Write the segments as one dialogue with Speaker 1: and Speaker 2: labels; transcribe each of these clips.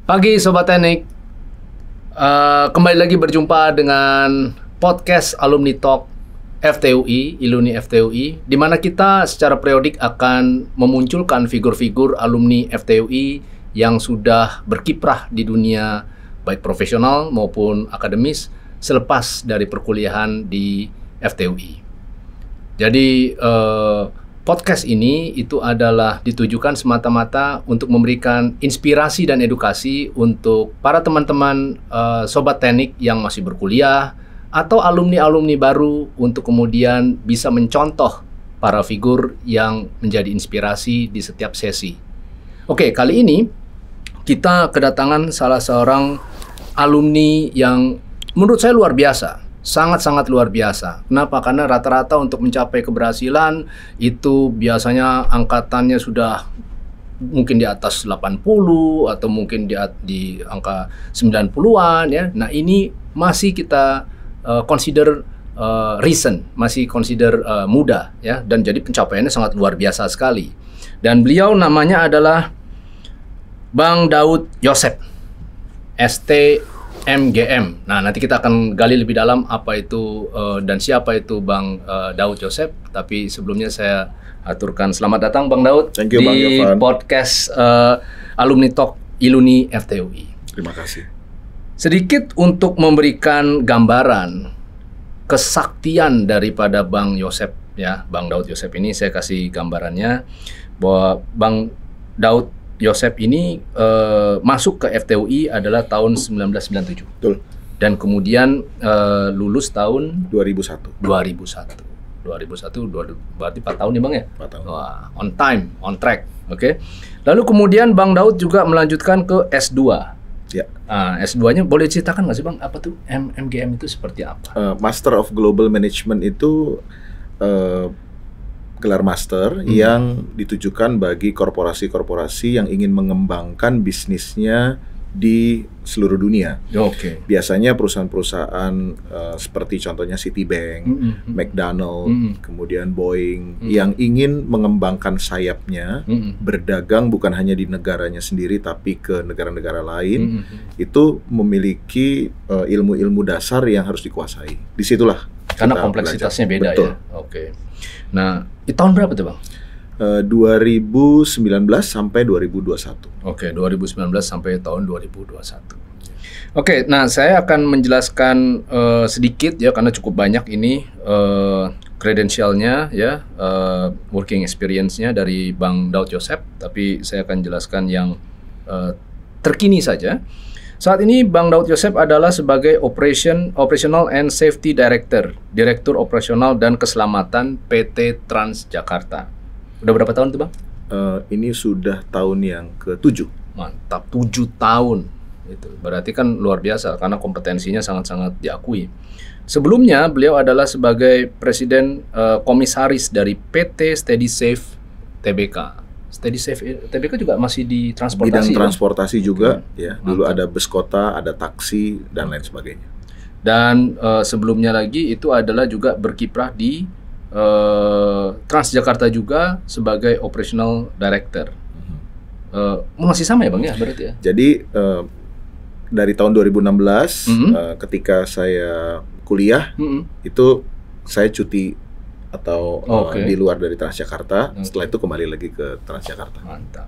Speaker 1: Pagi Sobat Teknik, kembali lagi berjumpa dengan podcast Alumni Talk FTUI, Iluni FTUI, di mana kita secara periodik akan memunculkan figur-figur alumni FTUI yang sudah berkiprah di dunia baik profesional maupun akademis selepas dari perkuliahan di FTUI. Jadi podcast ini itu adalah ditujukan semata-mata untuk memberikan inspirasi dan edukasi untuk para teman-teman Sobat Teknik yang masih berkuliah atau alumni-alumni baru untuk kemudian bisa mencontoh para figur yang menjadi inspirasi di setiap sesi. Oke, kali ini kita kedatangan salah seorang alumni yang menurut saya luar biasa. Sangat-sangat luar biasa. Kenapa? Karena rata-rata untuk mencapai keberhasilan itu biasanya angkatannya sudah mungkin di atas 80 atau mungkin di angka 90-an ya. Nah, ini masih kita consider recent, masih consider muda ya, dan jadi pencapaiannya sangat luar biasa sekali. Dan beliau namanya adalah Bang Daud Yosep, STMGM. Nah, nanti kita akan gali lebih dalam apa itu dan siapa itu Bang Daud Yosep. Tapi sebelumnya saya aturkan selamat datang Bang Daud.
Speaker 2: Thank you,
Speaker 1: di
Speaker 2: Bang Yovan.
Speaker 1: podcast Alumni Talk Iluni FTUI.
Speaker 2: Terima kasih.
Speaker 1: Sedikit untuk memberikan gambaran kesaktian daripada Bang Yosep ya, Bang Daud Yosep ini saya kasih gambarannya bahwa Bang Daud Yosep ini masuk ke FTUI adalah tahun 1997.
Speaker 2: Betul.
Speaker 1: Dan kemudian lulus tahun
Speaker 2: 2001.
Speaker 1: 2001 berarti 4 tahun nih Bang ya?
Speaker 2: 4 tahun.
Speaker 1: Wah, on time, on track. Oke. Lalu kemudian Bang Daud juga melanjutkan ke S2.
Speaker 2: Ya.
Speaker 1: S2-nya boleh ceritakan nggak sih Bang, apa tuh MGM itu seperti apa?
Speaker 2: Master of Global Management itu gelar master yang ditujukan bagi korporasi-korporasi yang ingin mengembangkan bisnisnya di seluruh dunia.
Speaker 1: Oke.
Speaker 2: Biasanya perusahaan-perusahaan seperti contohnya Citibank, McDonald, kemudian Boeing yang ingin mengembangkan sayapnya, berdagang bukan hanya di negaranya sendiri tapi ke negara-negara lain, itu memiliki ilmu-ilmu dasar yang harus dikuasai. Disitulah
Speaker 1: karena kompleksitasnya beda.
Speaker 2: Betul.
Speaker 1: Ya. Oke. Nah, di tahun berapa tuh Bang?
Speaker 2: 2019 sampai 2021.
Speaker 1: Oke, 2019 sampai tahun 2021. Oke, nah saya akan menjelaskan sedikit ya, karena cukup banyak ini kredensialnya ya, working experience-nya dari Bang Daud Yosep, tapi saya akan jelaskan yang terkini saja. Saat ini Bang Daud Yosep adalah sebagai Operational and Safety Director, Direktur Operasional dan Keselamatan PT Transjakarta. Udah berapa tahun tuh Bang?
Speaker 2: Ini sudah tahun yang ke-7.
Speaker 1: Mantap, 7 tahun. Itu berarti kan luar biasa karena kompetensinya sangat-sangat diakui. Sebelumnya beliau adalah sebagai Presiden Komisaris dari PT Steady Safe Tbk. Steady Safe Tbk juga masih di transportasi.
Speaker 2: Bidang transportasi juga ya. Dulu
Speaker 1: Mantap.
Speaker 2: ada bus kota, ada taksi dan lain sebagainya.
Speaker 1: Dan sebelumnya lagi itu adalah juga berkiprah di Transjakarta juga sebagai Operational Director. Masih sama ya Bang ya berarti ya?
Speaker 2: Jadi dari tahun 2016 ketika saya kuliah itu saya cuti atau di luar dari Transjakarta. Setelah itu kembali lagi ke Transjakarta.
Speaker 1: Mantap.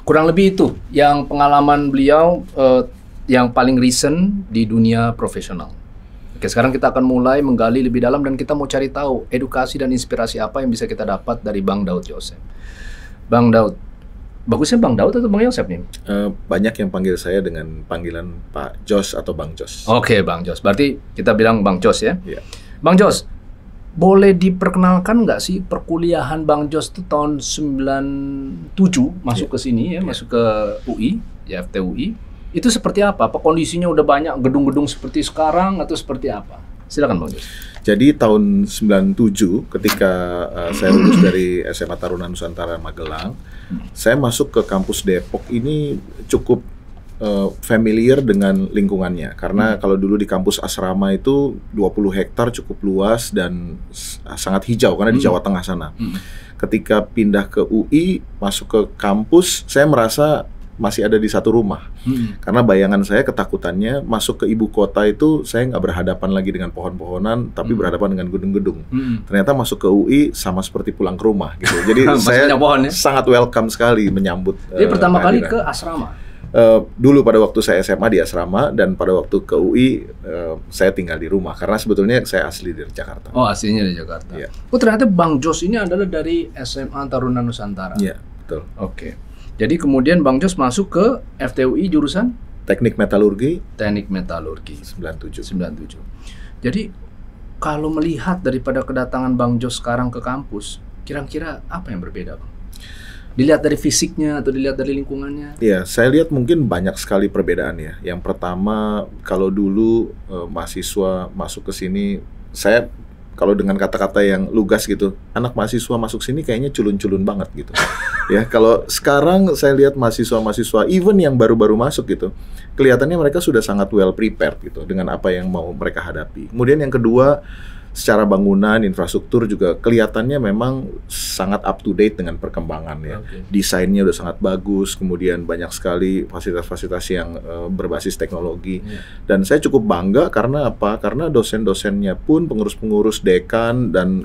Speaker 1: Kurang lebih itu yang pengalaman beliau yang paling recent di dunia profesional. Oke, sekarang kita akan mulai menggali lebih dalam dan kita mau cari tahu edukasi dan inspirasi apa yang bisa kita dapat dari Bang Daud Yosep. Bang Daud, bagusnya Bang Daud atau Bang Yosep nih?
Speaker 2: Banyak yang panggil saya dengan panggilan Pak Jos atau Bang Jos.
Speaker 1: Oke, Bang Jos. Berarti kita bilang Bang Jos ya?
Speaker 2: Iya.
Speaker 1: Bang Jos, boleh diperkenalkan nggak sih perkuliahan Bang Jos itu tahun 97 masuk ke sini ya, masuk ke UI, ya FTUI. Itu seperti apa? Apa kondisinya udah banyak gedung-gedung seperti sekarang atau seperti apa? Silakan Bang Jos.
Speaker 2: Jadi tahun 97 ketika saya lulus dari SMA Taruna Nusantara Magelang, saya masuk ke kampus Depok ini cukup familiar dengan lingkungannya. Karena kalau dulu di kampus asrama itu 20 hektar cukup luas dan sangat hijau karena di Jawa Tengah sana. Ketika pindah ke UI, masuk ke kampus, saya merasa masih ada di satu rumah. Karena bayangan saya, ketakutannya masuk ke ibu kota itu saya nggak berhadapan lagi dengan pohon-pohonan, tapi berhadapan dengan gedung-gedung. Ternyata masuk ke UI sama seperti pulang ke rumah gitu. Jadi saya sangat welcome sekali menyambut.
Speaker 1: Jadi pertama kali ke asrama?
Speaker 2: Dulu pada waktu saya SMA di asrama, dan pada waktu ke UI saya tinggal di rumah karena sebetulnya saya asli dari Jakarta.
Speaker 1: Oh, aslinya dari Jakarta.
Speaker 2: Ya.
Speaker 1: Oh, ternyata Bang Jos ini adalah dari SMA Taruna Nusantara.
Speaker 2: Iya, betul.
Speaker 1: Oke. Jadi kemudian Bang Jos masuk ke FTUI jurusan
Speaker 2: Teknik Metalurgi.
Speaker 1: Teknik Metalurgi
Speaker 2: 97.
Speaker 1: Jadi kalau melihat daripada kedatangan Bang Jos sekarang ke kampus, kira-kira apa yang berbeda, Bang? Dilihat dari fisiknya atau dilihat dari lingkungannya?
Speaker 2: Ya, saya lihat mungkin banyak sekali perbedaan ya. Yang pertama, kalau dulu mahasiswa masuk ke sini, saya kalau dengan kata-kata yang lugas gitu, anak mahasiswa masuk sini kayaknya culun-culun banget gitu. Ya, kalau sekarang saya lihat mahasiswa-mahasiswa, even yang baru-baru masuk gitu, kelihatannya mereka sudah sangat well prepared gitu dengan apa yang mau mereka hadapi. Kemudian yang kedua, secara bangunan, infrastruktur juga kelihatannya memang sangat up to date dengan perkembangan ya. Desainnya udah sangat bagus, kemudian banyak sekali fasilitas-fasilitas yang berbasis teknologi. Dan saya cukup bangga karena apa? Karena dosen-dosennya pun, pengurus-pengurus, dekan, dan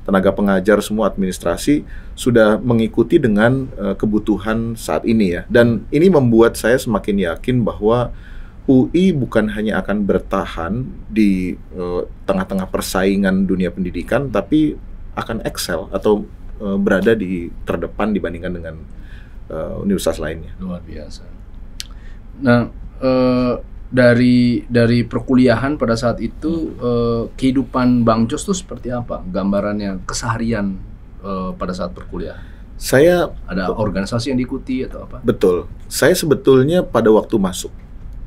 Speaker 2: tenaga pengajar, semua administrasi sudah mengikuti dengan kebutuhan saat ini ya. Dan ini membuat saya semakin yakin bahwa UI bukan hanya akan bertahan di tengah-tengah persaingan dunia pendidikan, tapi akan excel atau berada di terdepan dibandingkan dengan universitas lainnya.
Speaker 1: Luar biasa. Nah, dari perkuliahan pada saat itu, kehidupan Bang Jos itu seperti apa? Gambarannya, keseharian pada saat perkuliahan?
Speaker 2: Saya
Speaker 1: ada organisasi yang diikuti atau apa?
Speaker 2: Betul. Saya sebetulnya pada waktu masuk,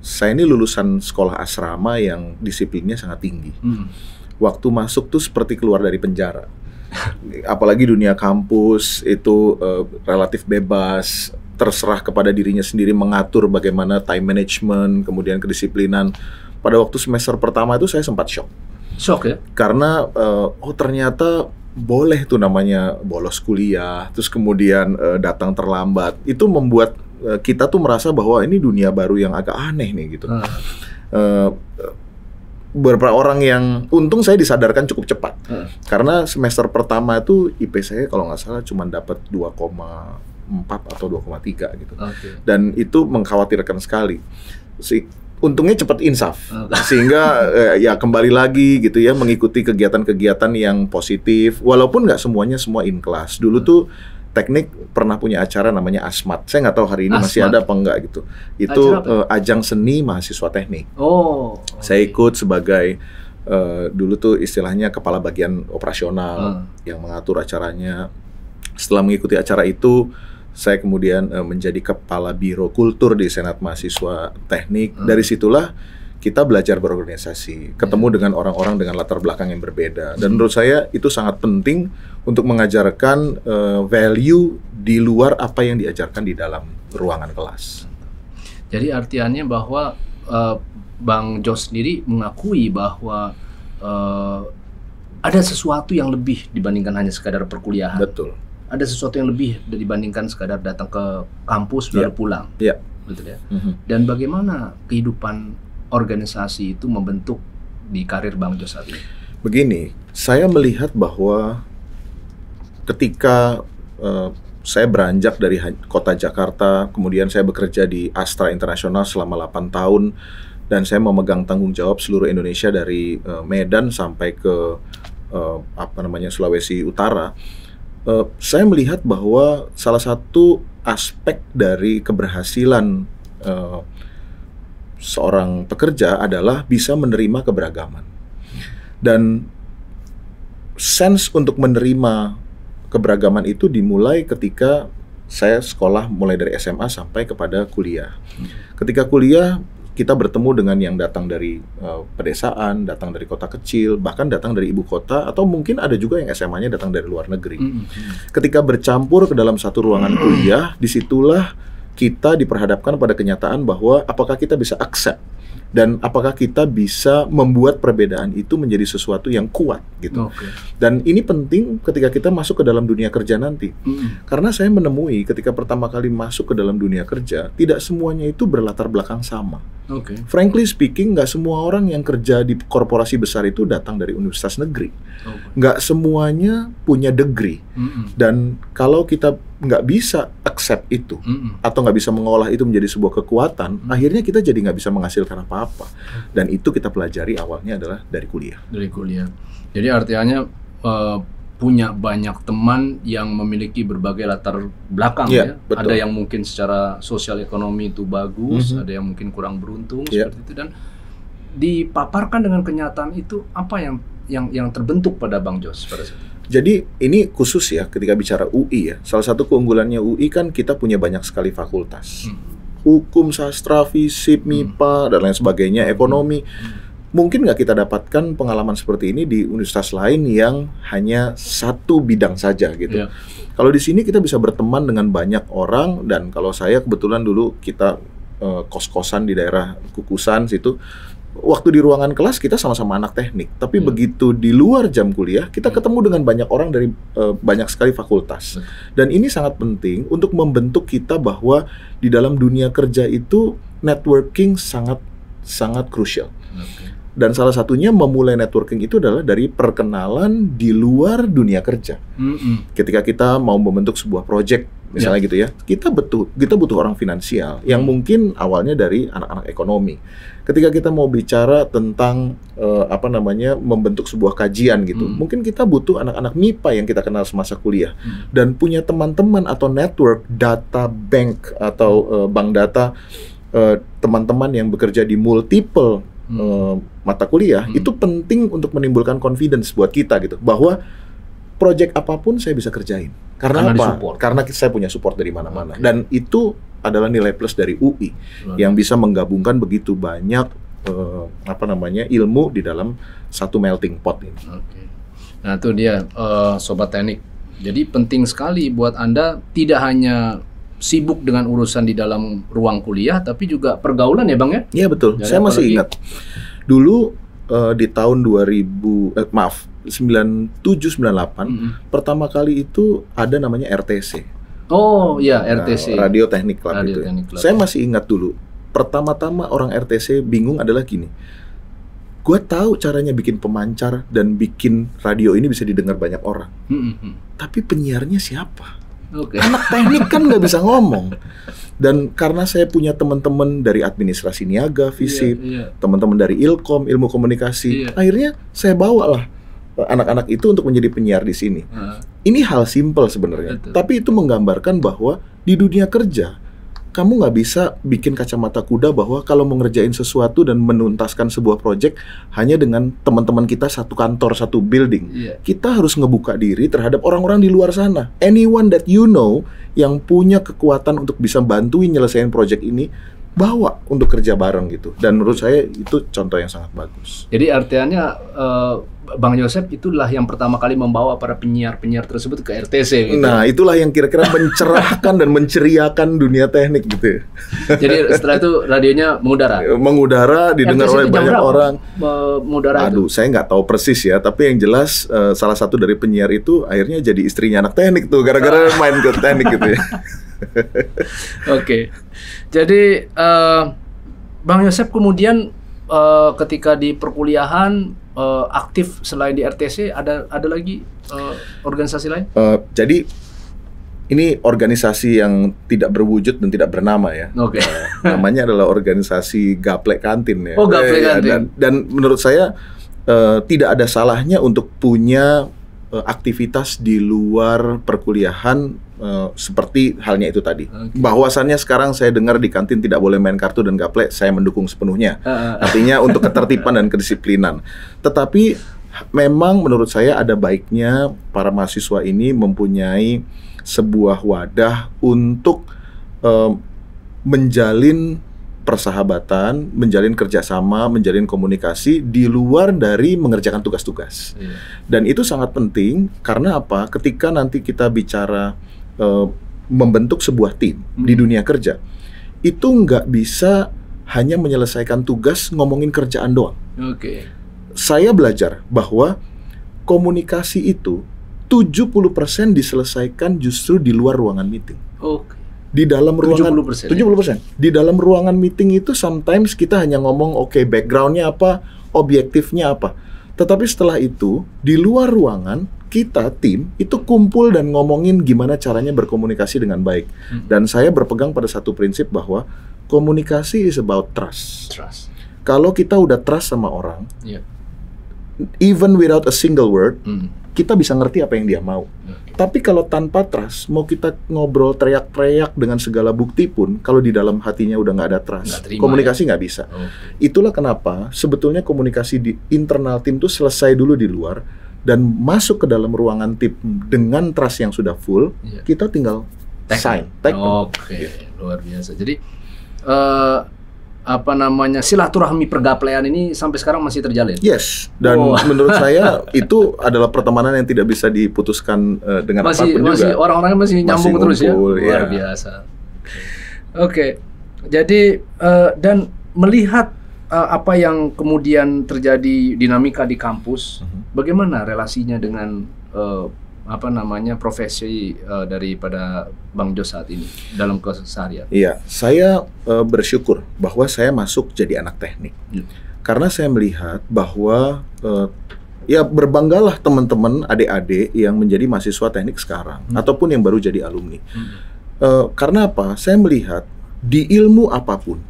Speaker 2: saya ini lulusan sekolah asrama yang disiplinnya sangat tinggi. Waktu masuk tuh seperti keluar dari penjara. Apalagi dunia kampus itu relatif bebas, terserah kepada dirinya sendiri mengatur bagaimana time management, kemudian kedisiplinan. Pada waktu semester pertama itu saya sempat shock.
Speaker 1: Shock ya?
Speaker 2: Karena ternyata boleh tuh namanya bolos kuliah, terus kemudian datang terlambat. Itu membuat kita tuh merasa bahwa ini dunia baru yang agak aneh nih gitu. Beberapa orang yang untung saya disadarkan cukup cepat. Karena semester pertama itu IP saya kalau nggak salah cuma dapat 2,4 atau 2,3 gitu. Dan itu mengkhawatirkan sekali. Untungnya cepat insaf. Sehingga ya kembali lagi gitu ya, mengikuti kegiatan-kegiatan yang positif. Walaupun nggak semuanya semua in class. Dulu tuh teknik pernah punya acara namanya ASMAT. Saya nggak tahu hari ini masih ada apa enggak gitu. Itu ajang seni mahasiswa teknik. Saya ikut sebagai dulu tuh istilahnya kepala bagian operasional yang mengatur acaranya. Setelah mengikuti acara itu, saya kemudian menjadi kepala biro kultur di Senat Mahasiswa Teknik. Dari situlah kita belajar berorganisasi, ketemu dengan orang-orang dengan latar belakang yang berbeda. Dan menurut saya itu sangat penting untuk mengajarkan value di luar apa yang diajarkan di dalam ruangan kelas.
Speaker 1: Jadi artiannya bahwa Bang Jos sendiri mengakui bahwa ada sesuatu yang lebih dibandingkan hanya sekadar perkuliahan.
Speaker 2: Betul.
Speaker 1: Ada sesuatu yang lebih dibandingkan sekadar datang ke kampus baru pulang. Betul ya. Dan bagaimana kehidupan organisasi itu membentuk di karir Bang Jos saat ini?
Speaker 2: Begini, saya melihat bahwa ketika saya beranjak dari kota Jakarta, kemudian saya bekerja di Astra Internasional selama 8 tahun, dan saya memegang tanggung jawab seluruh Indonesia dari Medan sampai ke Sulawesi Utara. Saya melihat bahwa salah satu aspek dari keberhasilan seorang pekerja adalah bisa menerima keberagaman. Dan sense untuk menerima keberagaman itu dimulai ketika saya sekolah mulai dari SMA sampai kepada kuliah. Ketika kuliah, kita bertemu dengan yang datang dari pedesaan, datang dari kota kecil, bahkan datang dari ibu kota, atau mungkin ada juga yang SMA-nya datang dari luar negeri. Ketika bercampur ke dalam satu ruangan kuliah, disitulah kita diperhadapkan pada kenyataan bahwa apakah kita bisa accept dan apakah kita bisa membuat perbedaan itu menjadi sesuatu yang kuat gitu. Dan ini penting ketika kita masuk ke dalam dunia kerja nanti. Karena saya menemui ketika pertama kali masuk ke dalam dunia kerja, tidak semuanya itu berlatar belakang sama. Frankly speaking, nggak semua orang yang kerja di korporasi besar itu datang dari universitas negeri. Nggak semuanya punya degree. Dan kalau kita nggak bisa accept itu atau nggak bisa mengolah itu menjadi sebuah kekuatan, akhirnya kita jadi nggak bisa menghasilkan apa-apa. Dan itu kita pelajari awalnya adalah dari kuliah.
Speaker 1: Dari kuliah. Jadi artinya punya banyak teman yang memiliki berbagai latar belakang ya.
Speaker 2: Betul.
Speaker 1: Ada yang mungkin secara sosial ekonomi itu bagus, ada yang mungkin kurang beruntung seperti itu, dan dipaparkan dengan kenyataan itu apa yang terbentuk pada Bang Jos pada saat itu.
Speaker 2: Jadi ini khusus ya ketika bicara UI ya. Salah satu keunggulannya UI kan kita punya banyak sekali fakultas. Hukum, sastra, fisip, MIPA, dan lain sebagainya, ekonomi. Mungkin nggak kita dapatkan pengalaman seperti ini di universitas lain yang hanya satu bidang saja gitu. Kalau di sini kita bisa berteman dengan banyak orang, dan kalau saya kebetulan dulu kita kos-kosan di daerah Kukusan situ. Waktu di ruangan kelas kita sama-sama anak teknik, tapi begitu di luar jam kuliah kita ketemu dengan banyak orang dari banyak sekali fakultas. Dan ini sangat penting untuk membentuk kita bahwa di dalam dunia kerja itu networking sangat krusial. Dan salah satunya memulai networking itu adalah dari perkenalan di luar dunia kerja. Ketika kita mau membentuk sebuah project, misalnya gitu ya, kita butuh orang finansial yang mungkin awalnya dari anak-anak ekonomi. Ketika kita mau bicara tentang membentuk sebuah kajian gitu, mungkin kita butuh anak-anak MIPA yang kita kenal semasa kuliah dan punya teman-teman atau network data bank atau bank data teman-teman yang bekerja di multiple mata kuliah. Itu penting untuk menimbulkan confidence buat kita gitu, bahwa project apapun saya bisa kerjain. Karena apa? Karena saya punya support dari mana-mana. Dan itu adalah nilai plus dari UI yang bisa menggabungkan begitu banyak ilmu di dalam satu melting pot ini.
Speaker 1: Nah itu dia Sobat Teknik. Jadi penting sekali buat Anda tidak hanya sibuk dengan urusan di dalam ruang kuliah, tapi juga pergaulan ya Bang ya?
Speaker 2: Iya betul. Saya masih ingat dulu di tahun 97-98 pertama kali itu ada namanya RTC.
Speaker 1: Oh iya, RTC.
Speaker 2: Radio Teknik Club itu. Saya masih ingat dulu. Pertama-tama orang RTC bingung adalah gini. Gue tahu caranya bikin pemancar dan bikin radio ini bisa didengar banyak orang. Tapi penyiarnya siapa? Anak teknik kan nggak bisa ngomong. Dan karena saya punya teman-teman dari administrasi niaga, fisip, teman-teman dari Ilkom, ilmu komunikasi, akhirnya saya bawalah anak-anak itu untuk menjadi penyiar di sini. Ini hal simpel sebenarnya, tapi itu menggambarkan bahwa di dunia kerja kamu nggak bisa bikin kacamata kuda bahwa kalau mau ngerjain sesuatu dan menuntaskan sebuah project hanya dengan teman-teman kita satu kantor, satu building. Kita harus ngebuka diri terhadap orang-orang di luar sana. Anyone that you know yang punya kekuatan untuk bisa bantuin nyelesain project ini, bawa untuk kerja bareng gitu. Dan menurut saya itu contoh yang sangat bagus.
Speaker 1: Jadi artinya Bang Joseph itulah yang pertama kali membawa para penyiar-penyiar tersebut ke RTC gitu.
Speaker 2: Nah, itulah yang kira-kira mencerahkan dan menceriakan dunia teknik gitu.
Speaker 1: Jadi setelah itu radionya mengudara
Speaker 2: didengar oleh banyak orang.
Speaker 1: Mengudara
Speaker 2: itu. Saya nggak tahu persis ya, tapi yang jelas salah satu dari penyiar itu akhirnya jadi istrinya anak teknik tuh gara-gara main ke teknik gitu ya.
Speaker 1: Oke. Jadi Bang Joseph kemudian ketika di perkuliahan aktif selain di RTC, ada lagi organisasi lain?
Speaker 2: Jadi ini organisasi yang tidak berwujud dan tidak bernama ya. Namanya adalah organisasi Gaplek Kantin ya.
Speaker 1: Oh, Gaplek Kantin.
Speaker 2: Dan menurut saya tidak ada salahnya untuk punya aktivitas di luar perkuliahan seperti halnya itu tadi. Bahwasannya sekarang saya dengar di kantin tidak boleh main kartu dan gaplek, saya mendukung sepenuhnya. Artinya untuk ketertiban dan kedisiplinan. Tetapi memang menurut saya ada baiknya para mahasiswa ini mempunyai sebuah wadah untuk menjalin persahabatan, menjalin kerjasama, menjalin komunikasi di luar dari mengerjakan tugas-tugas. Dan itu sangat penting karena apa? Ketika nanti kita bicara membentuk sebuah tim di dunia kerja, itu nggak bisa hanya menyelesaikan tugas ngomongin kerjaan doang. Saya belajar bahwa komunikasi itu 70% diselesaikan justru di luar ruangan meeting. Di dalam ruangan 70%. Di dalam ruangan meeting itu sometimes kita hanya ngomong backgroundnya apa, objektifnya apa. Tetapi setelah itu di luar ruangan kita tim itu kumpul dan ngomongin gimana caranya berkomunikasi dengan baik. Dan saya berpegang pada satu prinsip bahwa komunikasi is about trust. Kalau kita udah trust sama orang, even without a single word, kita bisa ngerti apa yang dia mau. Tapi kalau tanpa trust, mau kita ngobrol teriak-teriak dengan segala bukti pun, kalau di dalam hatinya udah nggak ada trust, komunikasi nggak bisa. Itulah kenapa sebetulnya komunikasi di internal tim itu selesai dulu di luar, dan masuk ke dalam ruangan tim dengan trust yang sudah full, kita tinggal sign.
Speaker 1: Luar biasa. Jadi silaturahmi pergaplean ini sampai sekarang masih terjalin.
Speaker 2: Yes, dan menurut saya itu adalah pertemanan yang tidak bisa diputuskan dengan apapun juga.
Speaker 1: Orang-orangnya masih nyambung terus
Speaker 2: ngumpul,
Speaker 1: ya. Luar biasa. Jadi dan melihat apa yang kemudian terjadi dinamika di kampus, bagaimana relasinya dengan profesi daripada Bang Jos saat ini dalam keseharian?
Speaker 2: Iya, saya bersyukur bahwa saya masuk jadi anak teknik. Karena saya melihat bahwa berbanggalah teman-teman adik-adik yang menjadi mahasiswa teknik sekarang ataupun yang baru jadi alumni. Karena apa? Saya melihat di ilmu apapun,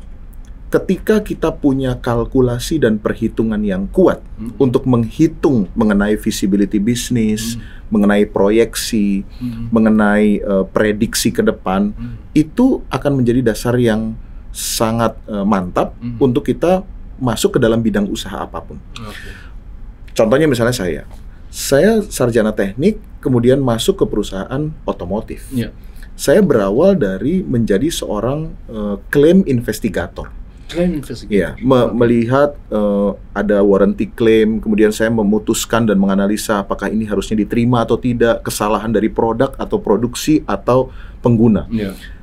Speaker 2: ketika kita punya kalkulasi dan perhitungan yang kuat untuk menghitung mengenai visibility bisnis, mengenai proyeksi, mengenai prediksi ke depan, itu akan menjadi dasar yang sangat mantap untuk kita masuk ke dalam bidang usaha apapun. Contohnya misalnya saya sarjana teknik, kemudian masuk ke perusahaan otomotif. Saya berawal dari menjadi seorang claim investigator. Melihat ada warranty claim, kemudian saya memutuskan dan menganalisa apakah ini harusnya diterima atau tidak, kesalahan dari produk atau produksi atau pengguna.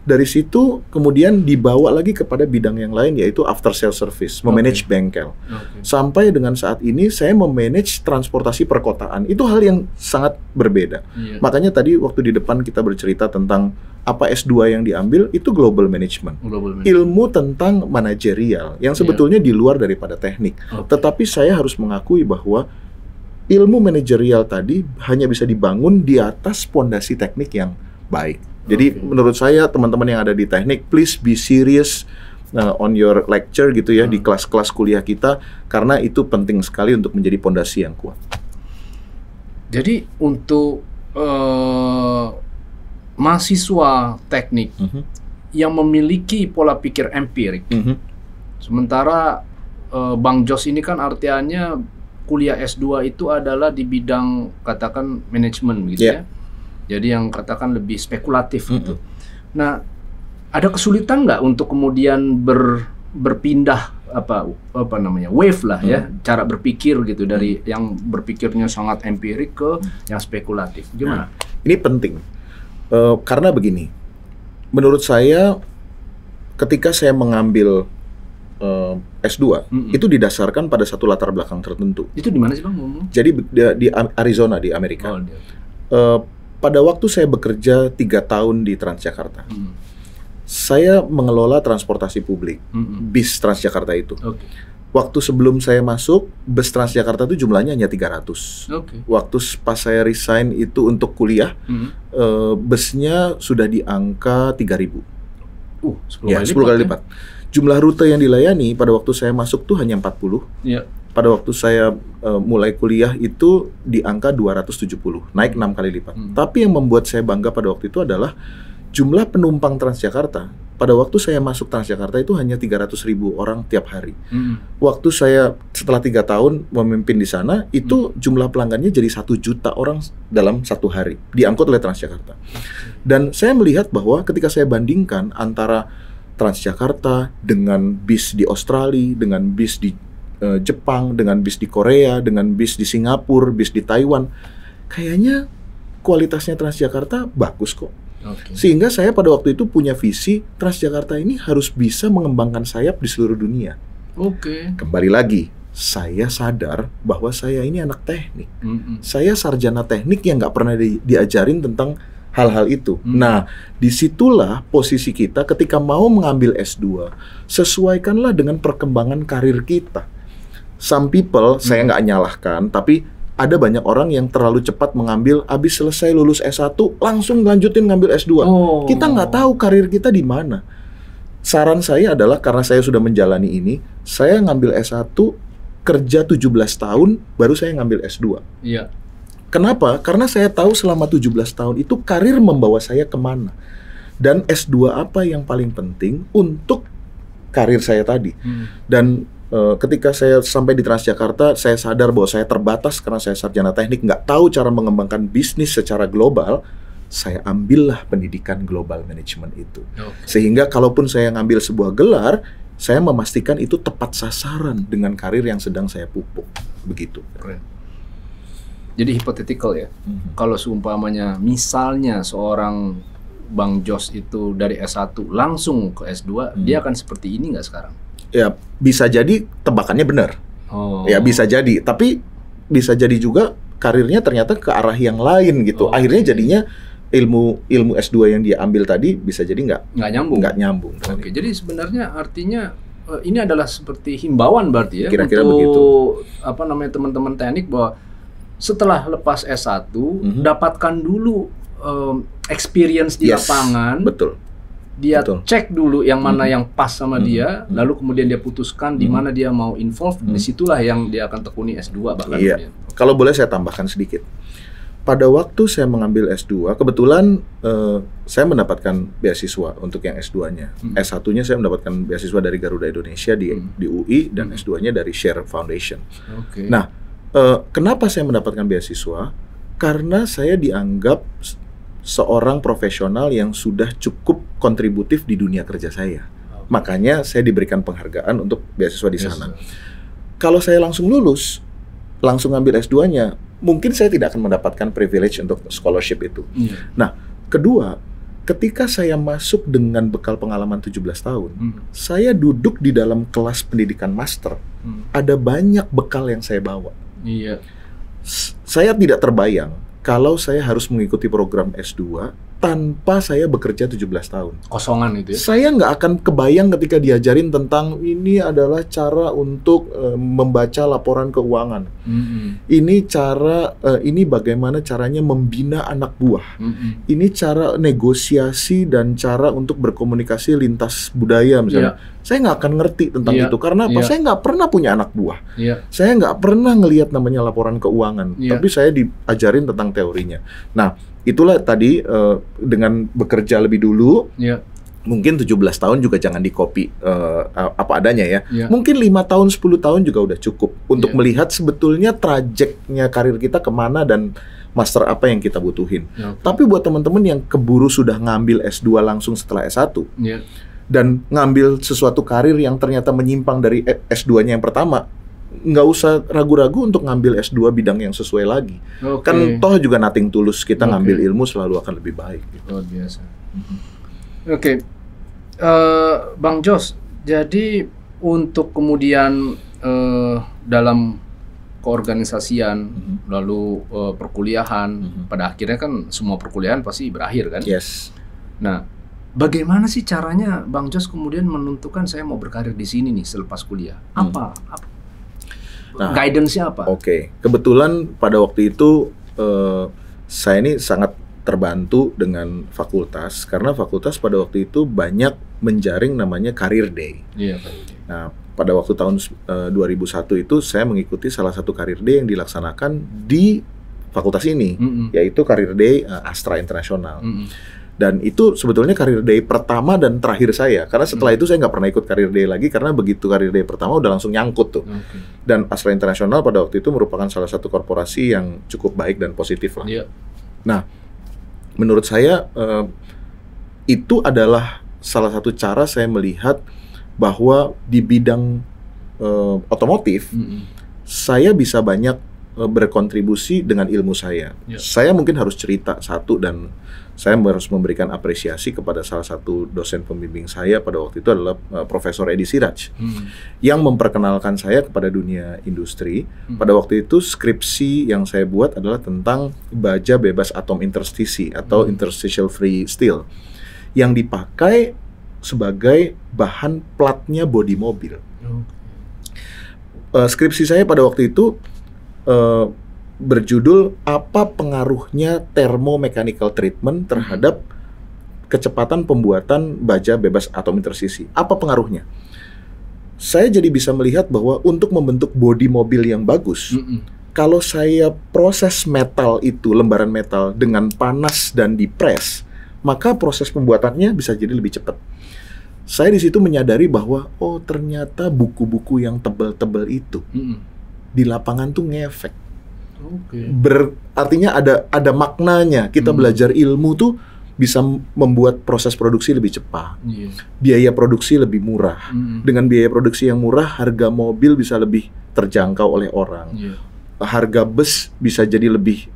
Speaker 2: Dari situ kemudian dibawa lagi kepada bidang yang lain, yaitu after sale service, memanage bengkel. Sampai dengan saat ini saya memanage transportasi perkotaan. Itu hal yang sangat berbeda. Makanya tadi waktu di depan kita bercerita tentang apa S2 yang diambil, itu global management. Ilmu tentang manajerial yang sebetulnya di luar daripada teknik. Tetapi saya harus mengakui bahwa ilmu manajerial tadi hanya bisa dibangun di atas pondasi teknik yang baik. Jadi menurut saya teman-teman yang ada di teknik, please be serious on your lecture gitu ya, di kelas-kelas kuliah kita, karena itu penting sekali untuk menjadi pondasi yang kuat.
Speaker 1: Jadi untuk mahasiswa teknik yang memiliki pola pikir empirik, sementara Bang Jos ini kan artinya kuliah S2 itu adalah di bidang katakan manajemen gitu ya. Jadi yang katakan lebih spekulatif gitu. Nah, ada kesulitan nggak untuk kemudian berpindah wave lah ya, cara berpikir gitu, dari yang berpikirnya sangat empirik ke yang spekulatif. Gimana?
Speaker 2: Ini penting karena begini, menurut saya ketika saya mengambil S2 itu didasarkan pada satu latar belakang tertentu.
Speaker 1: Itu di mana sih Bang ngomong?
Speaker 2: Jadi di Arizona, di Amerika. Pada waktu saya bekerja 3 tahun di Transjakarta, saya mengelola transportasi publik, bis Transjakarta itu. Waktu sebelum saya masuk, bus Transjakarta itu jumlahnya hanya 300. Waktu pas saya resign itu untuk kuliah, busnya sudah di angka 3.000. 10 kali lipat. Jumlah rute yang dilayani pada waktu saya masuk tuh hanya 40. Pada waktu saya mulai kuliah itu di angka 270, naik 6 kali lipat. Tapi yang membuat saya bangga pada waktu itu adalah jumlah penumpang Transjakarta. Pada waktu saya masuk Transjakarta itu hanya 300.000 orang tiap hari. Waktu saya setelah 3 tahun memimpin di sana, itu jumlah pelanggannya jadi 1 juta orang dalam 1 hari, diangkut oleh Transjakarta. Dan saya melihat bahwa ketika saya bandingkan antara Transjakarta dengan bis di Australia, dengan bis di Jepang, dengan bis di Korea, dengan bis di Singapura, bis di Taiwan, kayaknya kualitasnya Transjakarta bagus kok. Sehingga saya pada waktu itu punya visi Transjakarta ini harus bisa mengembangkan sayap di seluruh dunia. Kembali lagi, saya sadar bahwa saya ini anak teknik. Saya sarjana teknik yang nggak pernah diajarin tentang hal-hal itu. Nah, disitulah posisi kita ketika mau mengambil S2. Sesuaikanlah dengan perkembangan karir kita. Some people, saya nggak nyalahkan, tapi ada banyak orang yang terlalu cepat mengambil, habis selesai lulus S1, langsung lanjutin ngambil S2. Kita nggak tahu karir kita di mana. Saran saya adalah, karena saya sudah menjalani ini, saya ngambil S1, kerja 17 tahun, baru saya ngambil S2. Kenapa? Karena saya tahu selama 17 tahun itu karir membawa saya kemana. Dan S2 apa yang paling penting untuk karir saya tadi. Dan ketika saya sampai di Transjakarta, saya sadar bahwa saya terbatas karena saya sarjana teknik, nggak tahu cara mengembangkan bisnis secara global. Saya ambillah pendidikan global management itu. Sehingga kalaupun saya ngambil sebuah gelar, saya memastikan itu tepat sasaran dengan karir yang sedang saya pupuk. Begitu.
Speaker 1: Keren. Jadi hypothetical ya, kalau seumpamanya misalnya seorang Bang Jos itu dari S1 langsung ke S2, dia akan seperti ini nggak sekarang?
Speaker 2: Ya, bisa jadi tebakannya benar. Ya, bisa jadi. Tapi bisa jadi juga karirnya ternyata ke arah yang lain gitu. Akhirnya jadinya ilmu S2 yang dia ambil tadi bisa jadi nggak nyambung.
Speaker 1: Jadi sebenarnya artinya ini adalah seperti himbauan berarti ya,
Speaker 2: kira-kira
Speaker 1: untuk
Speaker 2: begitu.
Speaker 1: Teman-teman teknik, bahwa setelah lepas S1, dapatkan dulu experience di lapangan. Dia cek dulu yang mana yang pas sama dia, lalu kemudian dia putuskan di mana dia mau involve. Disitulah yang dia akan tekuni S2 bahkan.
Speaker 2: Kalau boleh saya tambahkan sedikit. Pada waktu saya mengambil S2, kebetulan saya mendapatkan beasiswa untuk yang S2-nya. S1-nya saya mendapatkan beasiswa dari Garuda Indonesia di UI, dan S2-nya dari Share Foundation. Nah, kenapa saya mendapatkan beasiswa? Karena saya dianggap seorang profesional yang sudah cukup kontributif di dunia kerja saya. Makanya saya diberikan penghargaan untuk beasiswa di sana. Kalau saya langsung lulus, langsung ambil S2-nya, mungkin saya tidak akan mendapatkan privilege untuk scholarship itu. Nah, kedua, ketika saya masuk dengan bekal pengalaman 17 tahun, saya duduk di dalam kelas pendidikan master, ada banyak bekal yang saya bawa. Saya tidak terbayang kalau saya harus mengikuti program S2 tanpa saya bekerja 17 tahun.
Speaker 1: Kosongan itu ya?
Speaker 2: Saya nggak akan kebayang ketika diajarin tentang ini adalah cara untuk membaca laporan keuangan. Ini bagaimana caranya membina anak buah. Ini cara negosiasi dan cara untuk berkomunikasi lintas budaya misalnya. Saya nggak akan ngerti tentang itu. Karena apa? Saya nggak pernah punya anak buah. Saya nggak pernah ngelihat namanya laporan keuangan. Tapi saya diajarin tentang teorinya. Nah, itulah tadi dengan bekerja lebih dulu, mungkin 17 tahun juga jangan di-copy apa adanya ya. Mungkin 5 tahun, 10 tahun juga udah cukup untuk melihat sebetulnya trajeknya karir kita kemana dan master apa yang kita butuhin. Tapi buat teman-teman yang keburu sudah ngambil S2 langsung setelah S1 dan ngambil sesuatu karir yang ternyata menyimpang dari S2-nya yang pertama, nggak usah ragu-ragu untuk ngambil S2 bidang yang sesuai lagi. Kan toh juga nothing tulus, kita ngambil ilmu selalu akan lebih baik gitu.
Speaker 1: Luar biasa. Bang Jos, jadi untuk kemudian dalam keorganisasian, lalu perkuliahan, pada akhirnya kan semua perkuliahan pasti berakhir kan? Nah, bagaimana sih caranya Bang Jos kemudian menentukan saya mau berkarir di sini nih selepas kuliah? Apa? Nah, guidance-nya apa?
Speaker 2: Kebetulan pada waktu itu saya ini sangat terbantu dengan fakultas, karena fakultas pada waktu itu banyak menjaring namanya Career Day. Nah, pada waktu tahun 2001 itu saya mengikuti salah satu Career Day yang dilaksanakan di fakultas ini, yaitu Career Day Astra Internasional. Dan itu sebetulnya Career Day pertama dan terakhir saya, karena setelah itu saya nggak pernah ikut Career Day lagi, karena begitu Career Day pertama udah langsung nyangkut tuh. Dan Astra Internasional pada waktu itu merupakan salah satu korporasi yang cukup baik dan positif lah. Nah, menurut saya itu adalah salah satu cara saya melihat bahwa di bidang otomotif saya bisa banyak berkontribusi dengan ilmu saya. Saya mungkin harus cerita satu dan saya harus memberikan apresiasi kepada salah satu dosen pembimbing saya pada waktu itu adalah Profesor Edi Siraj, yang memperkenalkan saya kepada dunia industri. Pada waktu itu skripsi yang saya buat adalah tentang baja bebas atom interstisi atau interstitial free steel yang dipakai sebagai bahan platnya bodi mobil. Skripsi saya pada waktu itu berjudul apa pengaruhnya thermomechanical treatment terhadap kecepatan pembuatan baja bebas atom interstisi. Apa pengaruhnya? Saya jadi bisa melihat bahwa untuk membentuk bodi mobil yang bagus, kalau saya proses metal itu, lembaran metal dengan panas dan dipres, maka proses pembuatannya bisa jadi lebih cepat. Saya di situ menyadari bahwa oh ternyata buku-buku yang tebal-tebal itu di lapangan tuh ngefek. Artinya ada maknanya. Kita belajar ilmu tuh bisa membuat proses produksi lebih cepat. Biaya produksi lebih murah. Dengan biaya produksi yang murah, harga mobil bisa lebih terjangkau oleh orang. Harga bus bisa jadi lebih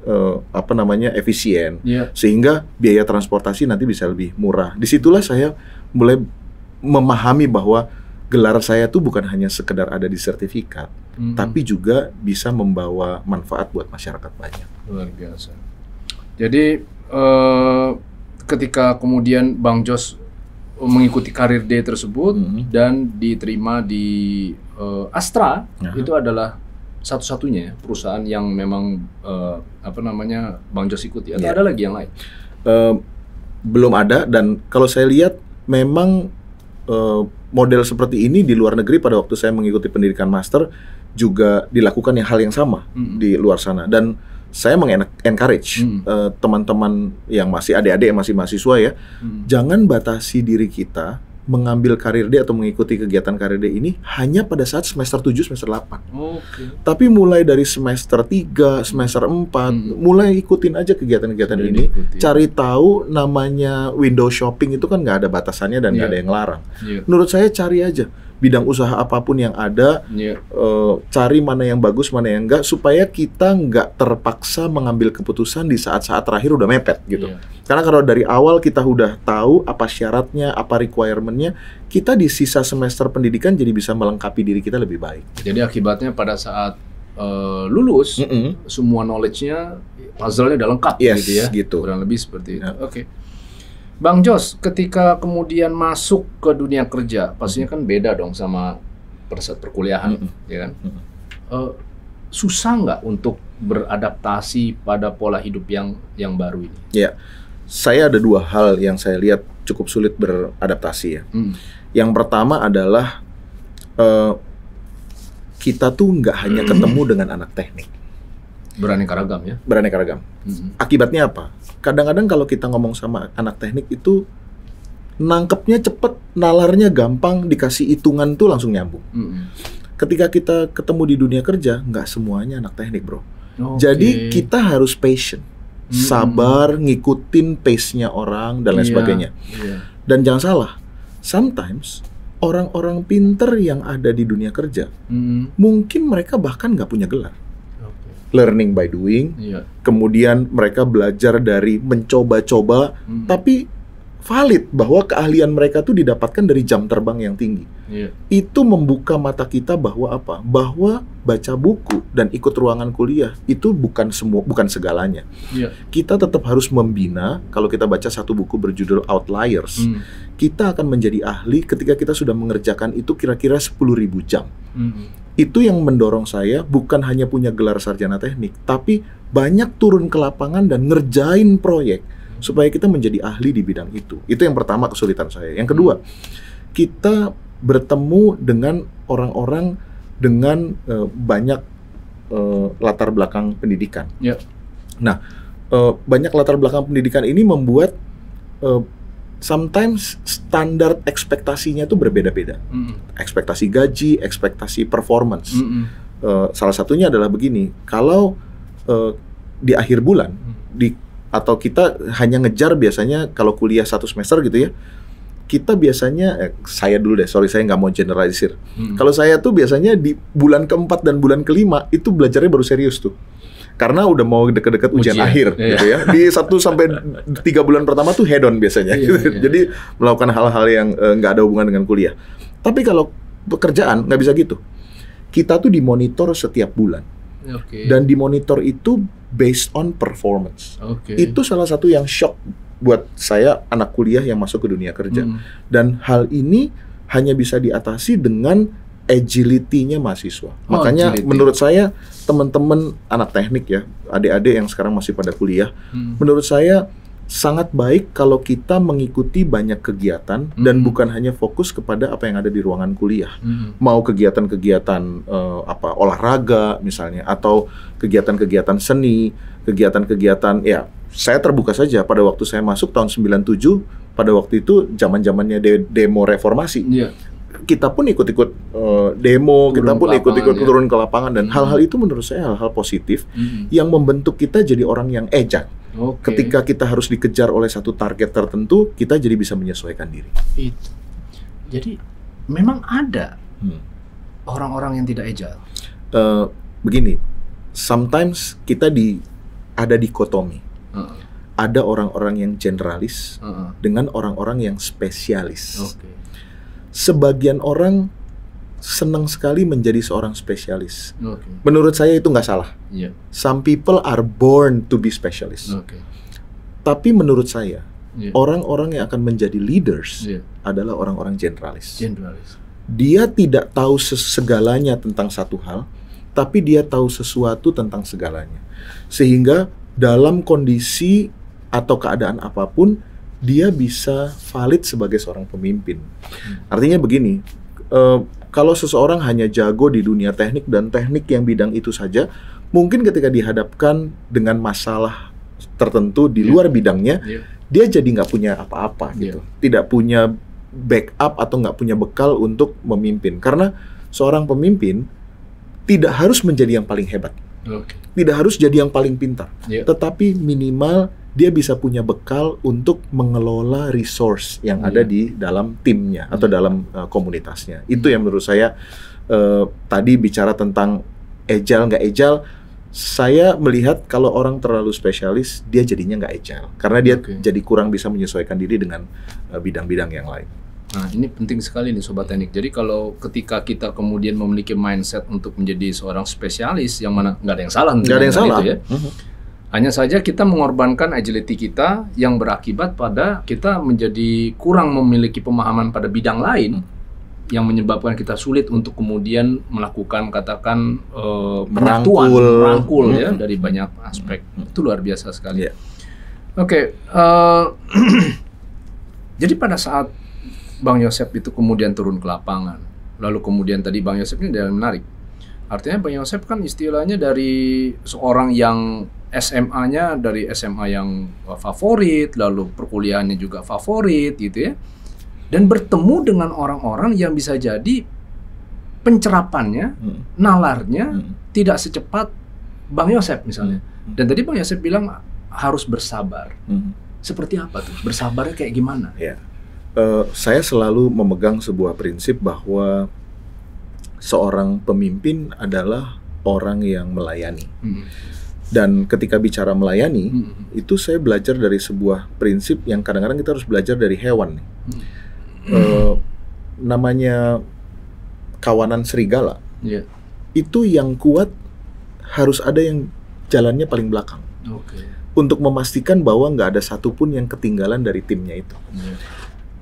Speaker 2: efisien. Sehingga biaya transportasi nanti bisa lebih murah. Disitulah saya mulai memahami bahwa gelar saya tuh bukan hanya sekedar ada di sertifikat, tapi juga bisa membawa manfaat buat masyarakat banyak.
Speaker 1: Luar biasa. Jadi ketika kemudian Bang Jos mengikuti karir D tersebut dan diterima di Astra, itu adalah satu-satunya perusahaan yang memang Bang Jos ikuti. Atau ada lagi yang lain?
Speaker 2: Belum ada, dan kalau saya lihat memang model seperti ini di luar negeri pada waktu saya mengikuti pendidikan master juga dilakukan hal yang sama di luar sana. Dan saya encourage teman-teman yang masih adik-adik yang masih mahasiswa ya, jangan batasi diri kita mengambil karir D atau mengikuti kegiatan karir D ini hanya pada saat semester 7, semester 8. Tapi mulai dari semester 3, semester 4, mulai ikutin aja kegiatan-kegiatan ini. Cari tahu, namanya window shopping itu kan nggak ada batasannya dan nggak ada yang larang. Menurut saya cari aja bidang usaha apapun yang ada, cari mana yang bagus, mana yang enggak, supaya kita nggak terpaksa mengambil keputusan di saat-saat terakhir udah mepet gitu. Karena kalau dari awal kita udah tahu apa syaratnya, apa requirement-nya, kita di sisa semester pendidikan jadi bisa melengkapi diri kita lebih baik.
Speaker 1: Jadi akibatnya pada saat lulus, semua knowledge-nya, puzzle-nya udah lengkap gitu ya. Kurang lebih seperti itu. Oke. Bang Jos, ketika kemudian masuk ke dunia kerja, pastinya kan beda dong sama pada saat perkuliahan, ya kan? Susah nggak untuk beradaptasi pada pola hidup yang baru ini?
Speaker 2: Ya, saya ada dua hal yang saya lihat cukup sulit beradaptasi ya. Yang pertama adalah kita tuh nggak hanya ketemu dengan anak teknik.
Speaker 1: Beraneka ragam ya?
Speaker 2: Beraneka ragam. Akibatnya apa? Kadang-kadang kalau kita ngomong sama anak teknik itu nangkepnya cepet, nalarnya gampang, dikasih hitungan tuh langsung nyambung. Ketika kita ketemu di dunia kerja, nggak semuanya anak teknik, bro. Jadi kita harus patient, sabar, ngikutin pace-nya orang dan lain sebagainya. Dan jangan salah, sometimes orang-orang pinter yang ada di dunia kerja, mungkin mereka bahkan nggak punya gelar. Learning by doing, kemudian mereka belajar dari mencoba-coba, tapi valid bahwa keahlian mereka tuh didapatkan dari jam terbang yang tinggi. Itu membuka mata kita bahwa apa? Bahwa baca buku dan ikut ruangan kuliah itu bukan segalanya. Kita tetap harus membina. Kalau kita baca satu buku berjudul Outliers, kita akan menjadi ahli ketika kita sudah mengerjakan itu kira-kira 10.000 jam. Itu yang mendorong saya bukan hanya punya gelar sarjana teknik, tapi banyak turun ke lapangan dan ngerjain proyek supaya kita menjadi ahli di bidang itu. Itu yang pertama kesulitan saya. Yang kedua, kita bertemu dengan orang-orang dengan banyak latar belakang pendidikan. Nah, banyak latar belakang pendidikan ini membuat sometimes standar ekspektasinya tuh berbeda-beda. Ekspektasi gaji, ekspektasi performance. Salah satunya adalah begini, kalau di akhir bulan, atau kita hanya ngejar biasanya kalau kuliah 1 semester gitu ya, kita biasanya, saya dulu deh, sorry saya nggak mau generalisir. Kalau saya tuh biasanya di bulan keempat dan bulan kelima itu belajarnya baru serius tuh. Karena udah mau deket-deket ujian akhir gitu ya. Di 1 sampai 3 bulan pertama tuh head on biasanya. Jadi melakukan hal-hal yang nggak ada hubungan dengan kuliah. Tapi kalau pekerjaan nggak bisa gitu. Kita tuh dimonitor setiap bulan. Dan dimonitor itu based on performance. Itu salah satu yang shock buat saya, anak kuliah yang masuk ke dunia kerja. Dan hal ini hanya bisa diatasi dengan agility-nya mahasiswa. Makanya menurut saya teman-teman anak teknik ya, adik-adik yang sekarang masih pada kuliah, menurut saya sangat baik kalau kita mengikuti banyak kegiatan dan bukan hanya fokus kepada apa yang ada di ruangan kuliah. Mau kegiatan-kegiatan olahraga misalnya, atau kegiatan-kegiatan seni, kegiatan-kegiatan ya. Saya terbuka saja, pada waktu saya masuk tahun 97, pada waktu itu zaman-zamannya demo reformasi. Kita pun ikut-ikut demo, kita pun ikut-ikut turun ke lapangan, dan hal-hal itu menurut saya hal-hal positif yang membentuk kita jadi orang yang agile. Ketika kita harus dikejar oleh satu target tertentu, kita jadi bisa menyesuaikan diri.
Speaker 1: Jadi memang ada orang-orang yang tidak agile.
Speaker 2: Begini, sometimes kita ada dikotomi. Ada orang-orang yang generalis dengan orang-orang yang spesialis. Sebagian orang senang sekali menjadi seorang spesialis. Menurut saya itu nggak salah. Some people are born to be specialist. Tapi menurut saya, orang-orang yang akan menjadi leaders adalah orang-orang generalis. Dia tidak tahu segalanya tentang satu hal, tapi dia tahu sesuatu tentang segalanya. Sehingga dalam kondisi atau keadaan apapun, dia bisa valid sebagai seorang pemimpin. Artinya begini, kalau seseorang hanya jago di dunia teknik dan teknik yang bidang itu saja, mungkin ketika dihadapkan dengan masalah tertentu di luar bidangnya, dia jadi nggak punya apa-apa gitu. Tidak punya backup atau nggak punya bekal untuk memimpin. Karena seorang pemimpin tidak harus menjadi yang paling hebat. Tidak harus jadi yang paling pintar, tetapi minimal dia bisa punya bekal untuk mengelola resource yang ada di dalam timnya atau dalam komunitasnya. Itu yang menurut saya tadi bicara tentang agile nggak agile, saya melihat kalau orang terlalu spesialis, dia jadinya nggak agile karena dia jadi kurang bisa menyesuaikan diri dengan bidang-bidang yang lain.
Speaker 1: Nah, ini penting sekali nih Sobat Teknik. Jadi kalau ketika kita kemudian memiliki mindset untuk menjadi seorang spesialis, yang mana nggak ada yang salah.
Speaker 2: Nggak ada yang salah.
Speaker 1: Itu, ya. Hanya saja kita mengorbankan agility kita yang berakibat pada kita menjadi kurang memiliki pemahaman pada bidang lain, yang menyebabkan kita sulit untuk kemudian melakukan katakan merangkul ya dari banyak aspek. Itu luar biasa sekali. Jadi pada saat Bang Yosep itu kemudian turun ke lapangan, lalu kemudian tadi Bang Yosep ini adalah menarik. Artinya Bang Yosep kan istilahnya dari seorang yang SMA-nya dari SMA yang favorit, lalu perkuliahannya juga favorit gitu ya, dan bertemu dengan orang-orang yang bisa jadi pencerapannya, nalarnya tidak secepat Bang Yosep misalnya. Dan tadi Bang Yosep bilang harus bersabar. Seperti apa tuh? Bersabarnya kayak gimana?
Speaker 2: Saya selalu memegang sebuah prinsip bahwa seorang pemimpin adalah orang yang melayani. Dan ketika bicara melayani, itu saya belajar dari sebuah prinsip yang kadang-kadang kita harus belajar dari hewan. Namanya kawanan serigala. Itu yang kuat harus ada yang jalannya paling belakang. Untuk memastikan bahwa nggak ada satupun yang ketinggalan dari timnya itu.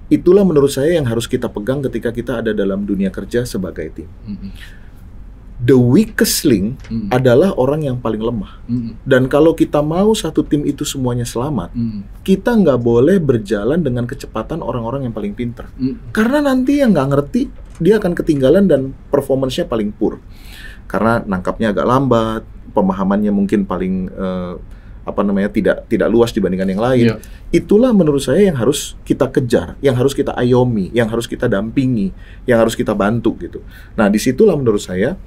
Speaker 2: Itulah menurut saya yang harus kita pegang ketika kita ada dalam dunia kerja sebagai tim. The weakest link adalah orang yang paling lemah. Dan kalau kita mau satu tim itu semuanya selamat, kita nggak boleh berjalan dengan kecepatan orang-orang yang paling pintar. Karena nanti yang nggak ngerti, dia akan ketinggalan dan performance-nya paling poor. Karena nangkapnya agak lambat, pemahamannya mungkin paling tidak luas dibandingkan yang lain. Itulah menurut saya yang harus kita kejar, yang harus kita ayomi, yang harus kita dampingi, yang harus kita bantu gitu. Nah, disitulah menurut saya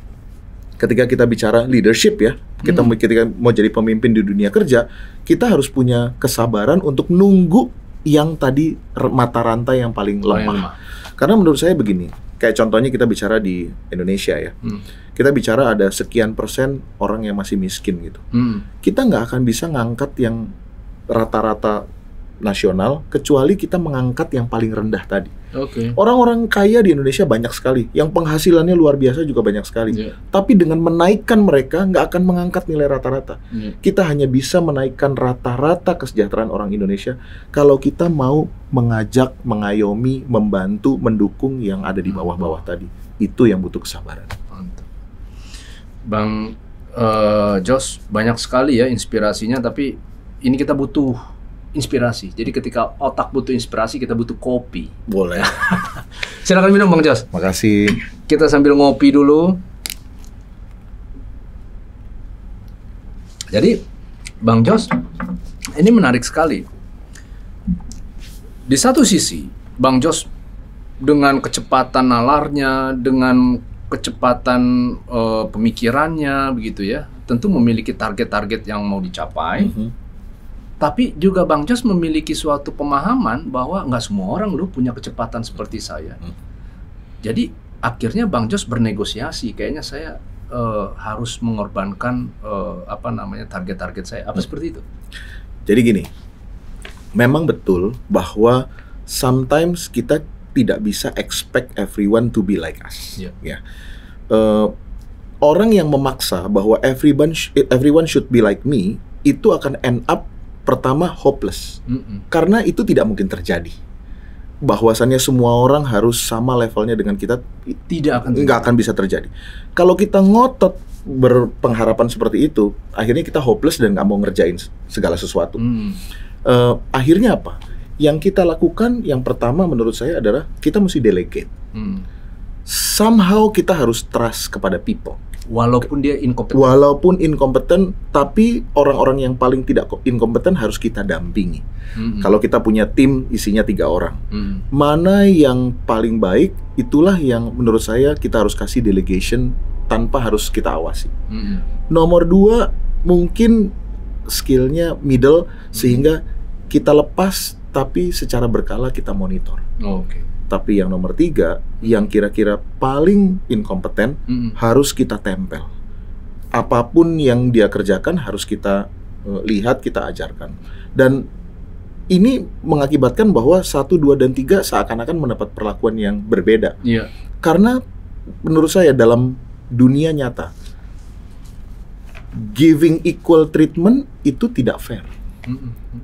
Speaker 2: ketika kita bicara leadership ya, ketika mau jadi pemimpin di dunia kerja, kita harus punya kesabaran untuk nunggu yang tadi mata rantai yang paling lemah. Karena menurut saya begini, kayak contohnya kita bicara di Indonesia ya, kita bicara ada sekian persen orang yang masih miskin gitu. Kita nggak akan bisa ngangkat yang rata-rata nasional kecuali kita mengangkat yang paling rendah tadi. Orang-orang kaya di Indonesia banyak sekali, yang penghasilannya luar biasa juga banyak sekali. Tapi dengan menaikkan mereka nggak akan mengangkat nilai rata-rata. Kita hanya bisa menaikkan rata-rata kesejahteraan orang Indonesia kalau kita mau mengajak, mengayomi, membantu, mendukung yang ada di bawah-bawah tadi. Itu yang butuh kesabaran.
Speaker 1: Mantap. Bang Jos, banyak sekali ya inspirasinya, tapi ini kita butuh inspirasi. Jadi ketika otak butuh inspirasi, kita butuh kopi.
Speaker 2: Boleh.
Speaker 1: Silakan minum Bang Jos.
Speaker 2: Makasih.
Speaker 1: Kita sambil ngopi dulu. Jadi Bang Jos, ini menarik sekali. Di satu sisi, Bang Jos dengan kecepatan nalarnya, dengan kecepatan pemikirannya, begitu ya, tentu memiliki target-target yang mau dicapai. Tapi juga Bang Jos memiliki suatu pemahaman bahwa nggak semua orang loh punya kecepatan seperti saya. Jadi akhirnya Bang Jos bernegosiasi. Kayaknya saya harus mengorbankan target-target saya. Apa seperti itu?
Speaker 2: Jadi gini, memang betul bahwa sometimes kita tidak bisa expect everyone to be like us. Ya. Orang yang memaksa bahwa everyone should be like me itu akan end up pertama hopeless, karena itu tidak mungkin terjadi. Bahwasannya semua orang harus sama levelnya dengan kita, nggak akan bisa terjadi. Kalau kita ngotot berpengharapan seperti itu, akhirnya kita hopeless dan nggak mau ngerjain segala sesuatu. Akhirnya apa? Yang kita lakukan yang pertama menurut saya adalah kita mesti delegate. Somehow kita harus trust kepada people.
Speaker 1: Walaupun dia inkompeten.
Speaker 2: Walaupun inkompeten, tapi orang-orang yang paling tidak inkompeten harus kita dampingi. Kalau kita punya tim isinya 3 orang, mana yang paling baik, itulah yang menurut saya kita harus kasih delegation tanpa harus kita awasi. Nomor 2, mungkin skillnya middle, sehingga kita lepas, tapi secara berkala kita monitor. Tapi yang nomor 3, yang kira-kira paling inkompeten, harus kita tempel. Apapun yang dia kerjakan harus kita lihat, kita ajarkan. Dan ini mengakibatkan bahwa 1, 2, dan 3 seakan-akan mendapat perlakuan yang berbeda. Karena menurut saya dalam dunia nyata, giving equal treatment itu tidak fair.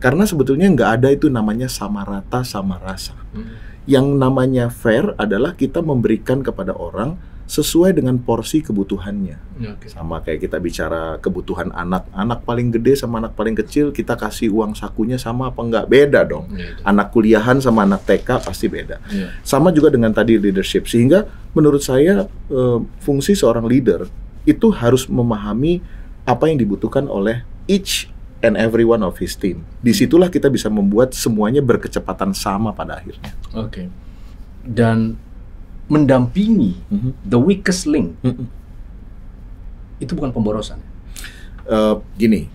Speaker 2: Karena sebetulnya nggak ada itu namanya sama rata, sama rasa. Yang namanya fair adalah kita memberikan kepada orang sesuai dengan porsi kebutuhannya. Sama kayak kita bicara kebutuhan anak paling gede sama anak paling kecil, kita kasih uang sakunya sama apa enggak? Beda dong. Anak kuliahan sama anak TK pasti beda. Sama juga dengan tadi leadership. Sehingga menurut saya fungsi seorang leader itu harus memahami apa yang dibutuhkan oleh each and every one of his team. Disitulah kita bisa membuat semuanya berkecepatan sama pada akhirnya. Dan mendampingi the weakest link, itu bukan pemborosan. Gini,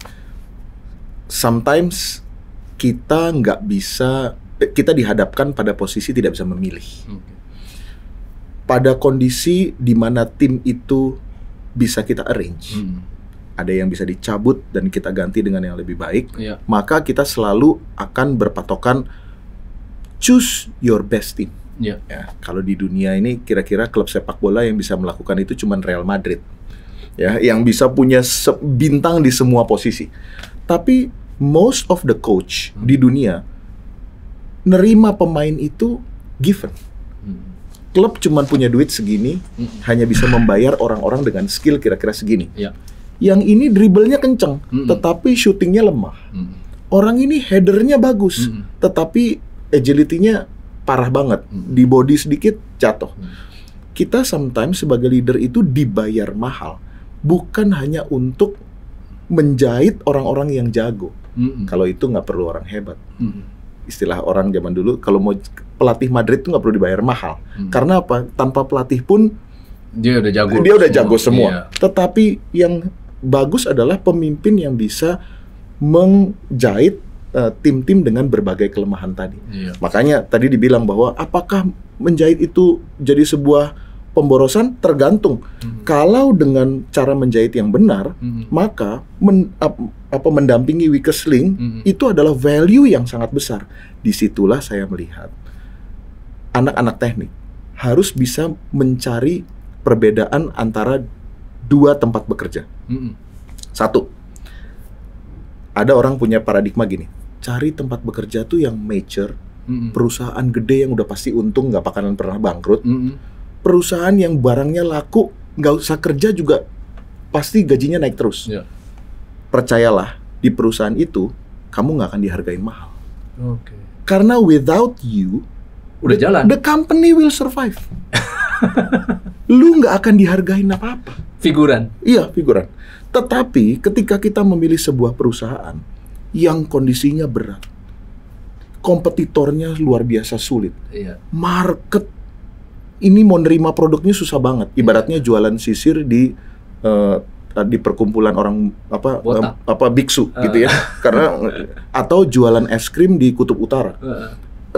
Speaker 2: sometimes kita nggak bisa, kita dihadapkan pada posisi tidak bisa memilih. Pada kondisi di mana tim itu bisa kita arrange. Ada yang bisa dicabut dan kita ganti dengan yang lebih baik, maka kita selalu akan berpatokan choose your best team. Ya, kalau di dunia ini kira-kira klub sepak bola yang bisa melakukan itu cuma Real Madrid, ya, yang bisa punya bintang di semua posisi. Tapi most of the coach di dunia nerima pemain itu given. Klub cuma punya duit segini, hanya bisa membayar orang-orang dengan skill kira-kira segini. Yang ini dribblenya kenceng, tetapi shootingnya lemah. Orang ini headernya bagus, tetapi agility-nya parah banget. Di body sedikit jatuh. Kita sometimes sebagai leader itu dibayar mahal, bukan hanya untuk menjahit orang-orang yang jago. Kalau itu nggak perlu orang hebat. Istilah orang zaman dulu, kalau mau pelatih Madrid itu nggak perlu dibayar mahal. Karena apa? Tanpa pelatih pun
Speaker 1: dia udah jago.
Speaker 2: Dia udah jago semua. Tetapi yang bagus adalah pemimpin yang bisa menjahit tim-tim dengan berbagai kelemahan tadi.
Speaker 1: Iya.
Speaker 2: Makanya tadi dibilang bahwa apakah menjahit itu jadi sebuah pemborosan? Tergantung. Kalau dengan cara menjahit yang benar, maka mendampingi weakest link itu adalah value yang sangat besar. Disitulah saya melihat anak-anak teknik harus bisa mencari perbedaan antara dua tempat bekerja. Satu, ada orang punya paradigma gini, cari tempat bekerja tuh yang mature, perusahaan gede yang udah pasti untung, nggak bakalan pernah bangkrut, perusahaan yang barangnya laku, nggak usah kerja juga pasti gajinya naik terus. Percayalah, di perusahaan itu kamu nggak akan dihargain mahal. Karena without you,
Speaker 1: udah jalan,
Speaker 2: the company will survive. Lu nggak akan dihargain apa-apa.
Speaker 1: Figuran.
Speaker 2: Iya, figuran. Tetapi ketika kita memilih sebuah perusahaan yang kondisinya berat, kompetitornya luar biasa sulit, market ini mau nerima produknya susah banget. Ibaratnya jualan sisir di perkumpulan orang biksu gitu ya. Karena atau jualan es krim di Kutub Utara.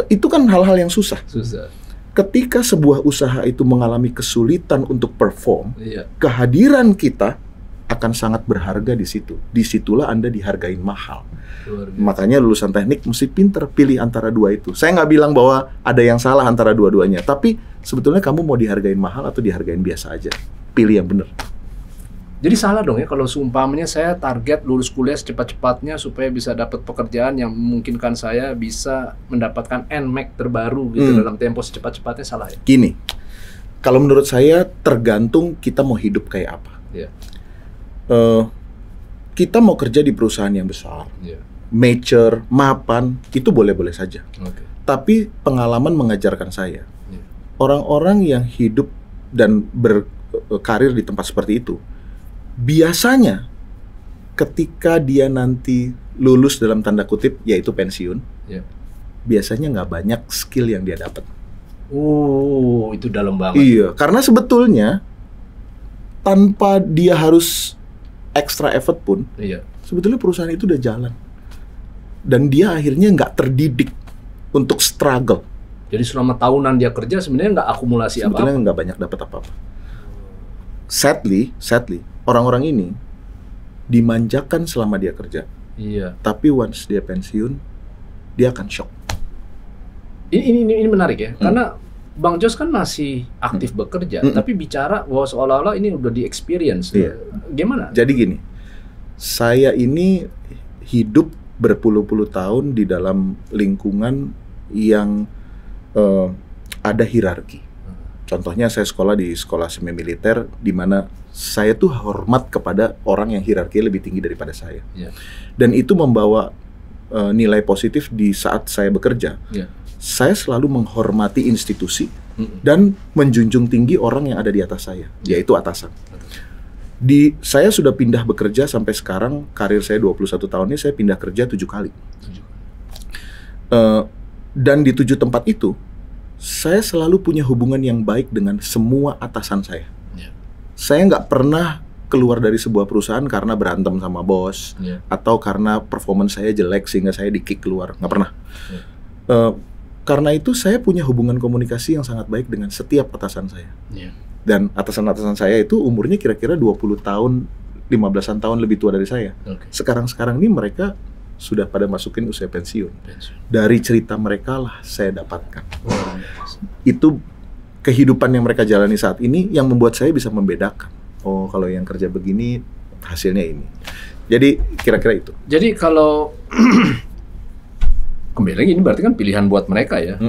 Speaker 2: Itu kan hal-hal yang susah. Ketika sebuah usaha itu mengalami kesulitan untuk perform, kehadiran kita akan sangat berharga di situ. Disitulah Anda dihargain mahal. Makanya lulusan teknik mesti pinter pilih antara dua itu. Saya nggak bilang bahwa ada yang salah antara dua-duanya, tapi sebetulnya kamu mau dihargain mahal atau dihargain biasa aja. Pilih yang benar.
Speaker 1: Jadi salah dong ya kalau seumpamanya saya target lulus kuliah secepat-cepatnya supaya bisa dapat pekerjaan yang memungkinkan saya bisa mendapatkan NMAX terbaru gitu dalam tempo secepat-cepatnya, salah ya?
Speaker 2: Gini, kalau menurut saya tergantung kita mau hidup kayak apa. Kita mau kerja di perusahaan yang besar, mature, mapan, itu boleh-boleh saja. Tapi pengalaman mengajarkan saya, orang-orang yang hidup dan berkarir di tempat seperti itu, biasanya ketika dia nanti lulus dalam tanda kutip, yaitu pensiun, biasanya nggak banyak skill yang dia dapat.
Speaker 1: Itu dalam banget.
Speaker 2: Iya, karena sebetulnya tanpa dia harus extra effort pun, sebetulnya perusahaan itu udah jalan. Dan dia akhirnya nggak terdidik untuk struggle.
Speaker 1: Jadi selama tahunan dia kerja sebenarnya nggak akumulasi apa-apa.
Speaker 2: Sebetulnya nggak banyak dapat apa-apa. Sadly, orang-orang ini dimanjakan selama dia kerja. Tapi once dia pensiun, dia akan shock.
Speaker 1: Ini menarik ya, karena Bang Jos kan masih aktif bekerja, tapi bicara bahwa seolah-olah ini udah di-experience. Gimana?
Speaker 2: Jadi gini, saya ini hidup berpuluh-puluh tahun di dalam lingkungan yang ada hierarki. Contohnya saya sekolah di sekolah semi militer, di mana saya tuh hormat kepada orang yang hierarki lebih tinggi daripada saya. Dan itu membawa nilai positif di saat saya bekerja. Saya selalu menghormati institusi dan menjunjung tinggi orang yang ada di atas saya, yaitu atasan. Saya sudah pindah bekerja sampai sekarang, karir saya 21 tahun ini, saya pindah kerja 7 kali. Dan di 7 tempat itu, saya selalu punya hubungan yang baik dengan semua atasan saya. Saya nggak pernah keluar dari sebuah perusahaan karena berantem sama bos, atau karena performance saya jelek sehingga saya di-kick keluar. Nggak pernah. Karena itu saya punya hubungan komunikasi yang sangat baik dengan setiap atasan saya. Dan atasan-atasan saya itu umurnya kira-kira 20 tahun, 15-an tahun lebih tua dari saya. Sekarang-sekarang ini mereka sudah pada masukin usia pensiun. Dari cerita mereka lah saya dapatkan. Itu kehidupan yang mereka jalani saat ini yang membuat saya bisa membedakan. Oh, kalau yang kerja begini, hasilnya ini. Jadi kira-kira itu.
Speaker 1: Jadi kalau kembali lagi ini berarti kan pilihan buat mereka ya,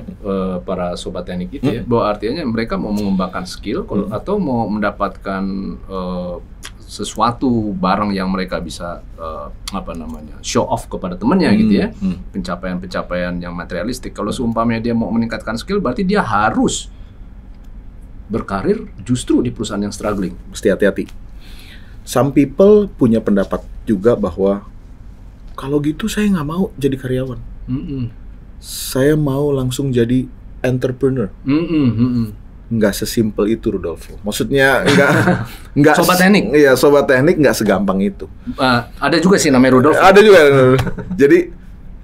Speaker 1: para sobat teknik itu ya, bahwa artinya mereka mau mengembangkan skill atau mau mendapatkan sesuatu barang yang mereka bisa show off kepada temannya gitu ya, pencapaian-pencapaian yang materialistik. Kalau seumpamanya dia mau meningkatkan skill, berarti dia harus berkarir justru di perusahaan yang struggling.
Speaker 2: Mesti hati-hati. Some people punya pendapat juga bahwa kalau gitu saya nggak mau jadi karyawan. Saya mau langsung jadi entrepreneur. Nggak sesimpel itu, Rudolfo. Maksudnya nggak
Speaker 1: sobat teknik.
Speaker 2: Iya, sobat teknik nggak segampang itu.
Speaker 1: Ada juga sih namanya Rudolfo.
Speaker 2: Ada juga. Jadi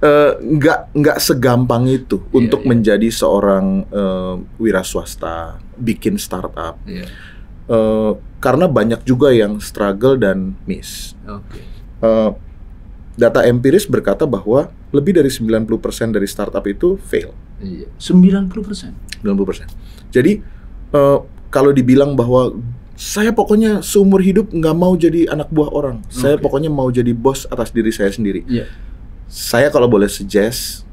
Speaker 2: nggak segampang itu untuk menjadi seorang wira swasta, bikin startup. Karena banyak juga yang struggle dan miss. Data empiris berkata bahwa lebih dari 90% dari startup itu fail.
Speaker 1: 90%.
Speaker 2: Jadi kalau dibilang bahwa saya pokoknya seumur hidup nggak mau jadi anak buah orang, saya pokoknya mau jadi bos atas diri saya sendiri. Saya kalau boleh suggest,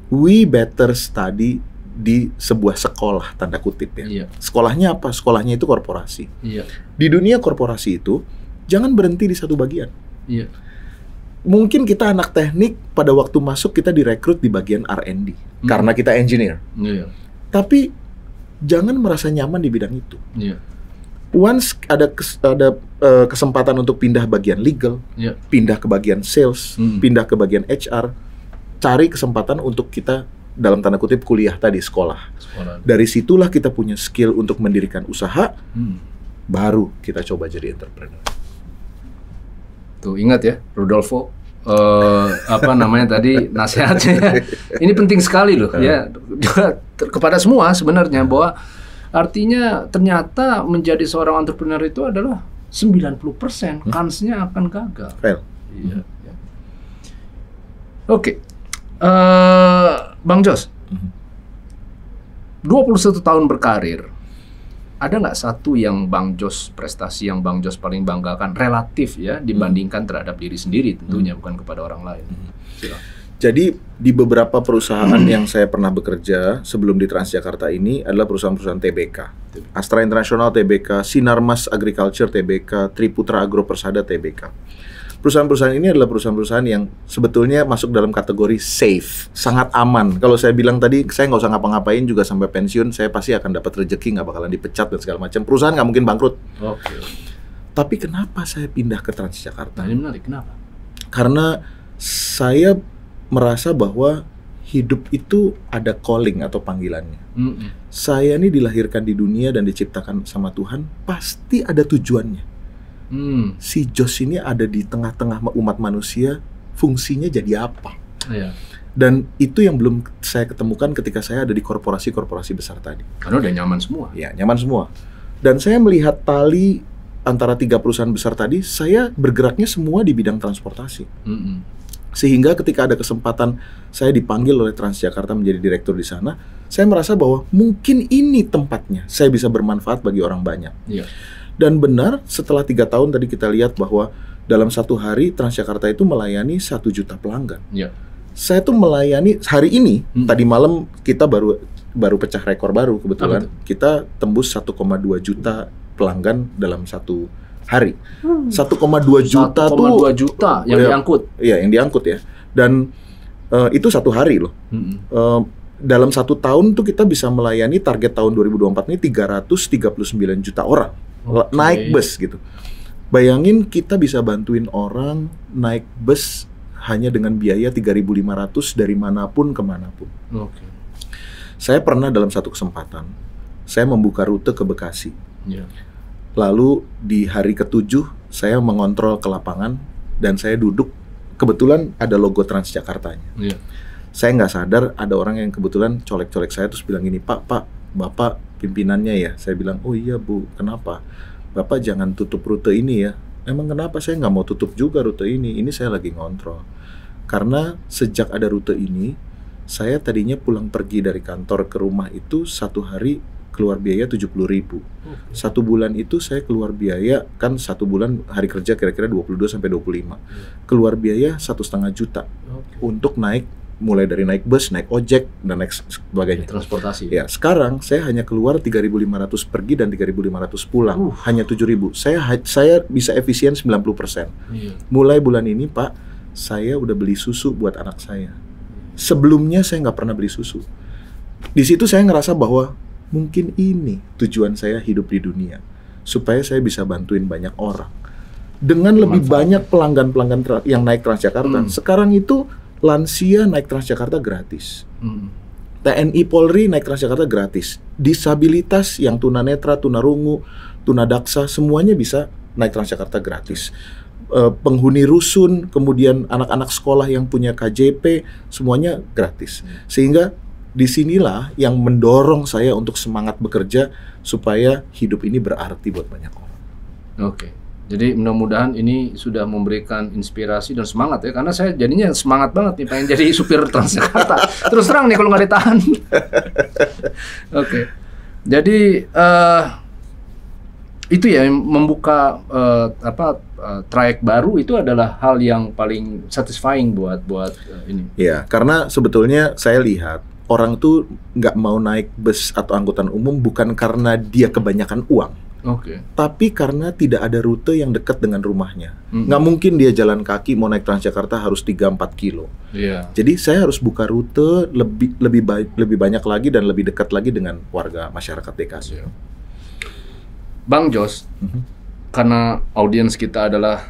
Speaker 2: we better study di sebuah sekolah, tanda kutip ya. Sekolahnya apa? Sekolahnya itu korporasi. Di dunia korporasi itu jangan berhenti di satu bagian. Mungkin kita anak teknik, pada waktu masuk kita direkrut di bagian R&D karena kita engineer. Tapi jangan merasa nyaman di bidang itu. Once ada kesempatan untuk pindah bagian legal, pindah ke bagian sales, pindah ke bagian HR, cari kesempatan untuk kita dalam tanda kutip kuliah tadi, sekolah. Dari situlah kita punya skill untuk mendirikan usaha, baru kita coba jadi entrepreneur.
Speaker 1: Tuh ingat ya, Rudolfo, apa namanya tadi nasihatnya. Ini penting sekali loh ya, kepada semua sebenarnya, bahwa artinya ternyata menjadi seorang entrepreneur itu adalah 90% kansnya akan gagal. Oke. Bang Jos, 21 tahun berkarir, ada nggak satu yang Bang Jos, prestasi yang Bang Jos paling banggakan relatif ya dibandingkan terhadap diri sendiri tentunya, bukan kepada orang lain?
Speaker 2: Jadi di beberapa perusahaan yang saya pernah bekerja sebelum di Transjakarta ini adalah perusahaan-perusahaan TBK. Astra International TBK, Sinarmas Agriculture TBK, Triputra Agro Persada TBK. Perusahaan-perusahaan ini adalah perusahaan-perusahaan yang sebetulnya masuk dalam kategori safe, sangat aman. Kalau saya bilang tadi, saya nggak usah ngapa-ngapain juga sampai pensiun, saya pasti akan dapat rezeki, nggak bakalan dipecat dan segala macam. Perusahaan nggak mungkin bangkrut. Tapi kenapa saya pindah ke Transjakarta?
Speaker 1: Nah, ini menarik, kenapa?
Speaker 2: Karena saya merasa bahwa hidup itu ada calling atau panggilannya. Saya ini dilahirkan di dunia dan diciptakan sama Tuhan, pasti ada tujuannya. Si Jos ini ada di tengah-tengah umat manusia, fungsinya jadi apa? Dan itu yang belum saya ketemukan ketika saya ada di korporasi-korporasi besar tadi.
Speaker 1: Karena udah nyaman semua.
Speaker 2: Ya, nyaman semua. Dan saya melihat tali antara 3 perusahaan besar tadi, saya bergeraknya semua di bidang transportasi. Sehingga ketika ada kesempatan saya dipanggil oleh Transjakarta menjadi direktur di sana, saya merasa bahwa mungkin ini tempatnya saya bisa bermanfaat bagi orang banyak. Dan benar, setelah 3 tahun tadi kita lihat bahwa dalam satu hari Transjakarta itu melayani 1 juta pelanggan. Saya tuh melayani hari ini, tadi malam kita baru pecah rekor baru kebetulan. Kita tembus 1,2 juta pelanggan dalam satu hari. 1,2 juta
Speaker 1: 1,2 juta yang diangkut.
Speaker 2: Iya, yang diangkut ya. Dan itu satu hari loh. Dalam 1 tahun tuh kita bisa melayani target tahun 2024 ini 339 juta orang naik bus gitu. Bayangin kita bisa bantuin orang naik bus hanya dengan biaya 3.500 dari manapun ke manapun. Saya pernah dalam satu kesempatan, saya membuka rute ke Bekasi. Lalu di hari ke-7 saya mengontrol ke lapangan dan saya duduk, kebetulan ada logo Transjakartanya. Saya nggak sadar ada orang yang kebetulan colek-colek saya terus bilang gini, Pak, Bapak pimpinannya ya? Saya bilang, oh iya Bu, kenapa? Bapak jangan tutup rute ini ya. Emang kenapa? Saya nggak mau tutup juga rute ini saya lagi ngontrol. Karena sejak ada rute ini, saya tadinya pulang pergi dari kantor ke rumah itu 1 hari keluar biaya 70.000. 1 bulan itu saya keluar biaya, kan 1 bulan hari kerja kira-kira 22-25. Keluar biaya 1,5 juta untuk mulai dari naik bus, naik ojek, dan naik sebagainya.
Speaker 1: Transportasi.
Speaker 2: Ya, sekarang saya hanya keluar 3.500 pergi dan 3.500 pulang. Hanya 7.000. Saya bisa efisien 90%. Mulai bulan ini, Pak, saya udah beli susu buat anak saya. Sebelumnya saya nggak pernah beli susu. Di situ saya ngerasa bahwa mungkin ini tujuan saya hidup di dunia, supaya saya bisa bantuin banyak orang. Dengan lebih banyak pelanggan-pelanggan yang naik Transjakarta. Sekarang itu lansia naik Transjakarta gratis. TNI Polri naik Transjakarta gratis. Disabilitas yang tunanetra, tunarungu, tunadaksa, semuanya bisa naik Transjakarta gratis. Penghuni rusun, kemudian anak-anak sekolah yang punya KJP, semuanya gratis. Sehingga disinilah yang mendorong saya untuk semangat bekerja supaya hidup ini berarti buat banyak orang.
Speaker 1: Oke. Jadi mudah-mudahan ini sudah memberikan inspirasi dan semangat ya, karena saya jadinya semangat banget nih pengen jadi supir Transjakarta. Terus terang nih kalau nggak ditahan. Oke. Jadi itu ya membuka trayek baru itu adalah hal yang paling satisfying buat ini.
Speaker 2: Ya, karena sebetulnya saya lihat orang tuh nggak mau naik bus atau angkutan umum bukan karena dia kebanyakan uang.
Speaker 1: Oke.
Speaker 2: Tapi karena tidak ada rute yang dekat dengan rumahnya. Nggak mungkin dia jalan kaki mau naik Transjakarta harus 3-4 kilo.
Speaker 1: Iya.
Speaker 2: Jadi saya harus buka rute lebih banyak lagi dan lebih dekat lagi dengan warga masyarakat DKI.
Speaker 1: Iya. Bang Jos, karena audiens kita adalah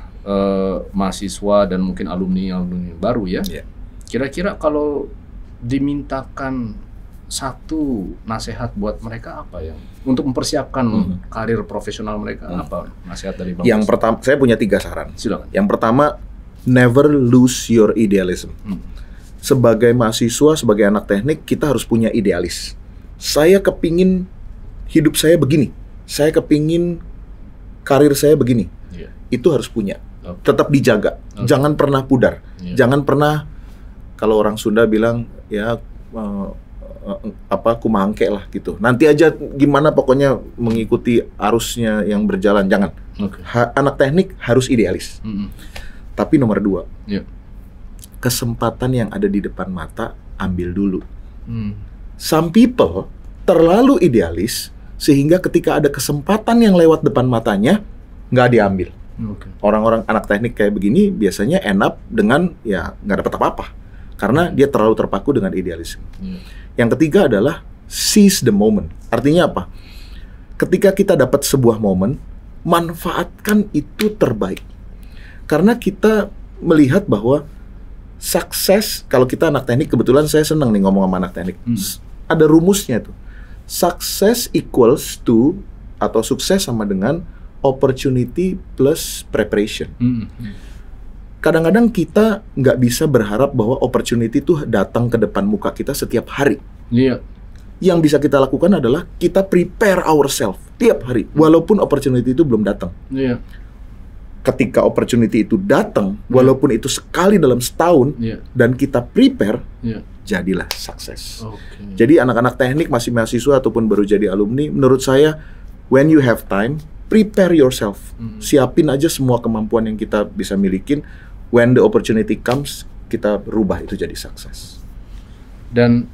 Speaker 1: mahasiswa dan mungkin alumni baru ya.
Speaker 2: Yeah.
Speaker 1: Kira-kira kalau dimintakan satu nasihat buat mereka apa yang untuk mempersiapkan karir profesional mereka, apa nasihat dari Bang?
Speaker 2: Yang pertama, saya punya 3 saran.
Speaker 1: Silakan.
Speaker 2: Yang pertama, never lose your idealism. Sebagai mahasiswa, sebagai anak teknik, kita harus punya idealis. Saya kepingin hidup saya begini, saya kepingin karir saya begini.
Speaker 1: Yeah.
Speaker 2: Itu harus punya. Tetap dijaga. Jangan pernah pudar. Jangan pernah, kalau orang Sunda bilang ya kumangke lah gitu. Nanti aja gimana pokoknya mengikuti arusnya yang berjalan. Jangan. Anak teknik harus idealis. Tapi nomor 2, kesempatan yang ada di depan mata ambil dulu. Some people terlalu idealis sehingga ketika ada kesempatan yang lewat depan matanya nggak diambil. Orang-orang anak teknik kayak begini biasanya end up dengan ya nggak dapat apa-apa karena dia terlalu terpaku dengan idealisme. Yang ketiga adalah seize the moment. Artinya apa? Ketika kita dapat sebuah momen, manfaatkan itu terbaik. Karena kita melihat bahwa sukses, kalau kita anak teknik, kebetulan saya senang nih ngomong sama anak teknik. Ada rumusnya tuh. Success equals to, atau sukses sama dengan opportunity plus preparation. Kadang-kadang kita nggak bisa berharap bahwa opportunity itu datang ke depan muka kita setiap hari.
Speaker 1: Iya.
Speaker 2: Yang bisa kita lakukan adalah kita prepare ourselves tiap hari, walaupun opportunity itu belum datang.
Speaker 1: Iya.
Speaker 2: Ketika opportunity itu datang, walaupun itu sekali dalam setahun, dan kita prepare, jadilah sukses. Jadi anak-anak teknik, masih mahasiswa ataupun baru jadi alumni, menurut saya, when you have time, prepare yourself. Siapin aja semua kemampuan yang kita bisa milikin. When the opportunity comes, kita rubah itu jadi sukses.
Speaker 1: Dan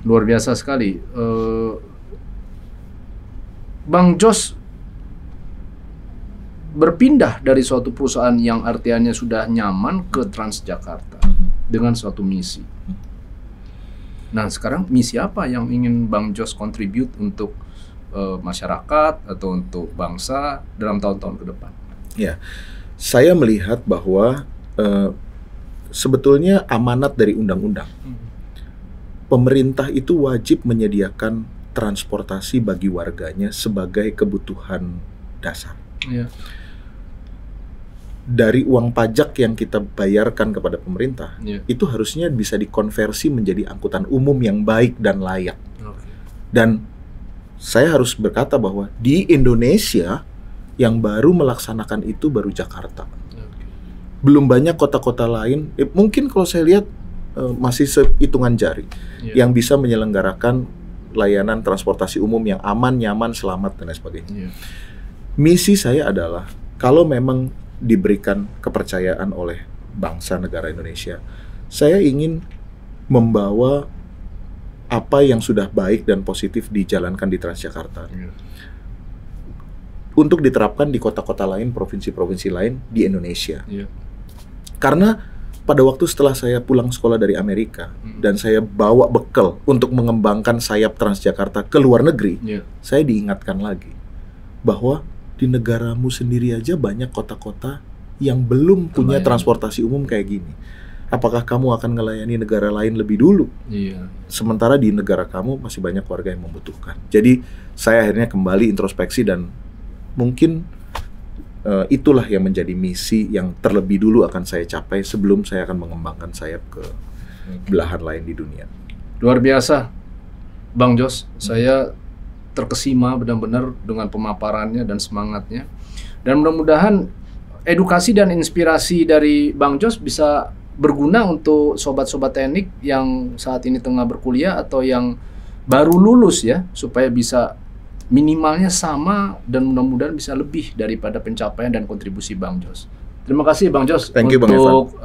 Speaker 1: luar biasa sekali. Bang Jos berpindah dari suatu perusahaan yang artiannya sudah nyaman ke Transjakarta dengan suatu misi. Nah, sekarang misi apa yang ingin Bang Jos contribute untuk masyarakat atau untuk bangsa dalam tahun-tahun ke depan?
Speaker 2: Ya, saya melihat bahwa sebetulnya amanat dari undang-undang, pemerintah itu wajib menyediakan transportasi bagi warganya sebagai kebutuhan dasar. Dari uang pajak yang kita bayarkan kepada pemerintah, itu harusnya bisa dikonversi menjadi angkutan umum yang baik dan layak. Dan saya harus berkata bahwa di Indonesia yang baru melaksanakan itu baru Jakarta. Belum banyak kota-kota lain, mungkin kalau saya lihat masih sehitungan jari yang bisa menyelenggarakan layanan transportasi umum yang aman, nyaman, selamat, dan lain sebagainya. Misi saya adalah, kalau memang diberikan kepercayaan oleh bangsa negara Indonesia, saya ingin membawa apa yang sudah baik dan positif dijalankan di Transjakarta untuk diterapkan di kota-kota lain, provinsi-provinsi lain di Indonesia. Karena pada waktu setelah saya pulang sekolah dari Amerika dan saya bawa bekal untuk mengembangkan sayap Transjakarta ke luar negeri, saya diingatkan lagi bahwa di negaramu sendiri aja banyak kota-kota yang belum punya transportasi umum kayak gini. Apakah kamu akan ngelayani negara lain lebih dulu? Sementara di negara kamu masih banyak warga yang membutuhkan. Jadi saya akhirnya kembali introspeksi dan mungkin itulah yang menjadi misi yang terlebih dulu akan saya capai sebelum saya akan mengembangkan sayap ke belahan lain di dunia.
Speaker 1: Luar biasa, Bang Jos. Saya terkesima benar-benar dengan pemaparannya dan semangatnya. Dan mudah-mudahan edukasi dan inspirasi dari Bang Jos bisa berguna untuk sobat-sobat teknik yang saat ini tengah berkuliah atau yang baru lulus ya, supaya bisa minimalnya sama dan mudah-mudahan bisa lebih daripada pencapaian dan kontribusi Bang Jos. Terima kasih Bang Jos untuk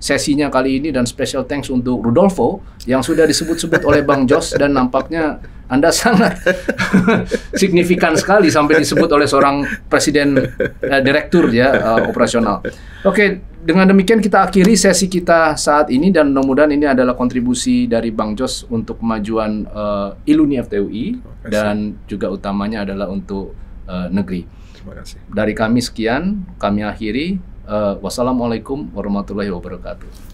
Speaker 1: sesinya kali ini, dan special thanks untuk Rudolfo yang sudah disebut-sebut oleh Bang Jos, dan nampaknya Anda sangat signifikan sekali sampai disebut oleh seorang presiden direktur ya operasional. Oke, dengan demikian kita akhiri sesi kita saat ini, dan mudah-mudahan ini adalah kontribusi dari Bang Jos untuk kemajuan ILUNI FTUI dan juga utamanya adalah untuk negeri.
Speaker 2: Terima kasih.
Speaker 1: Dari kami sekian, kami akhiri. Wassalamualaikum warahmatullahi wabarakatuh.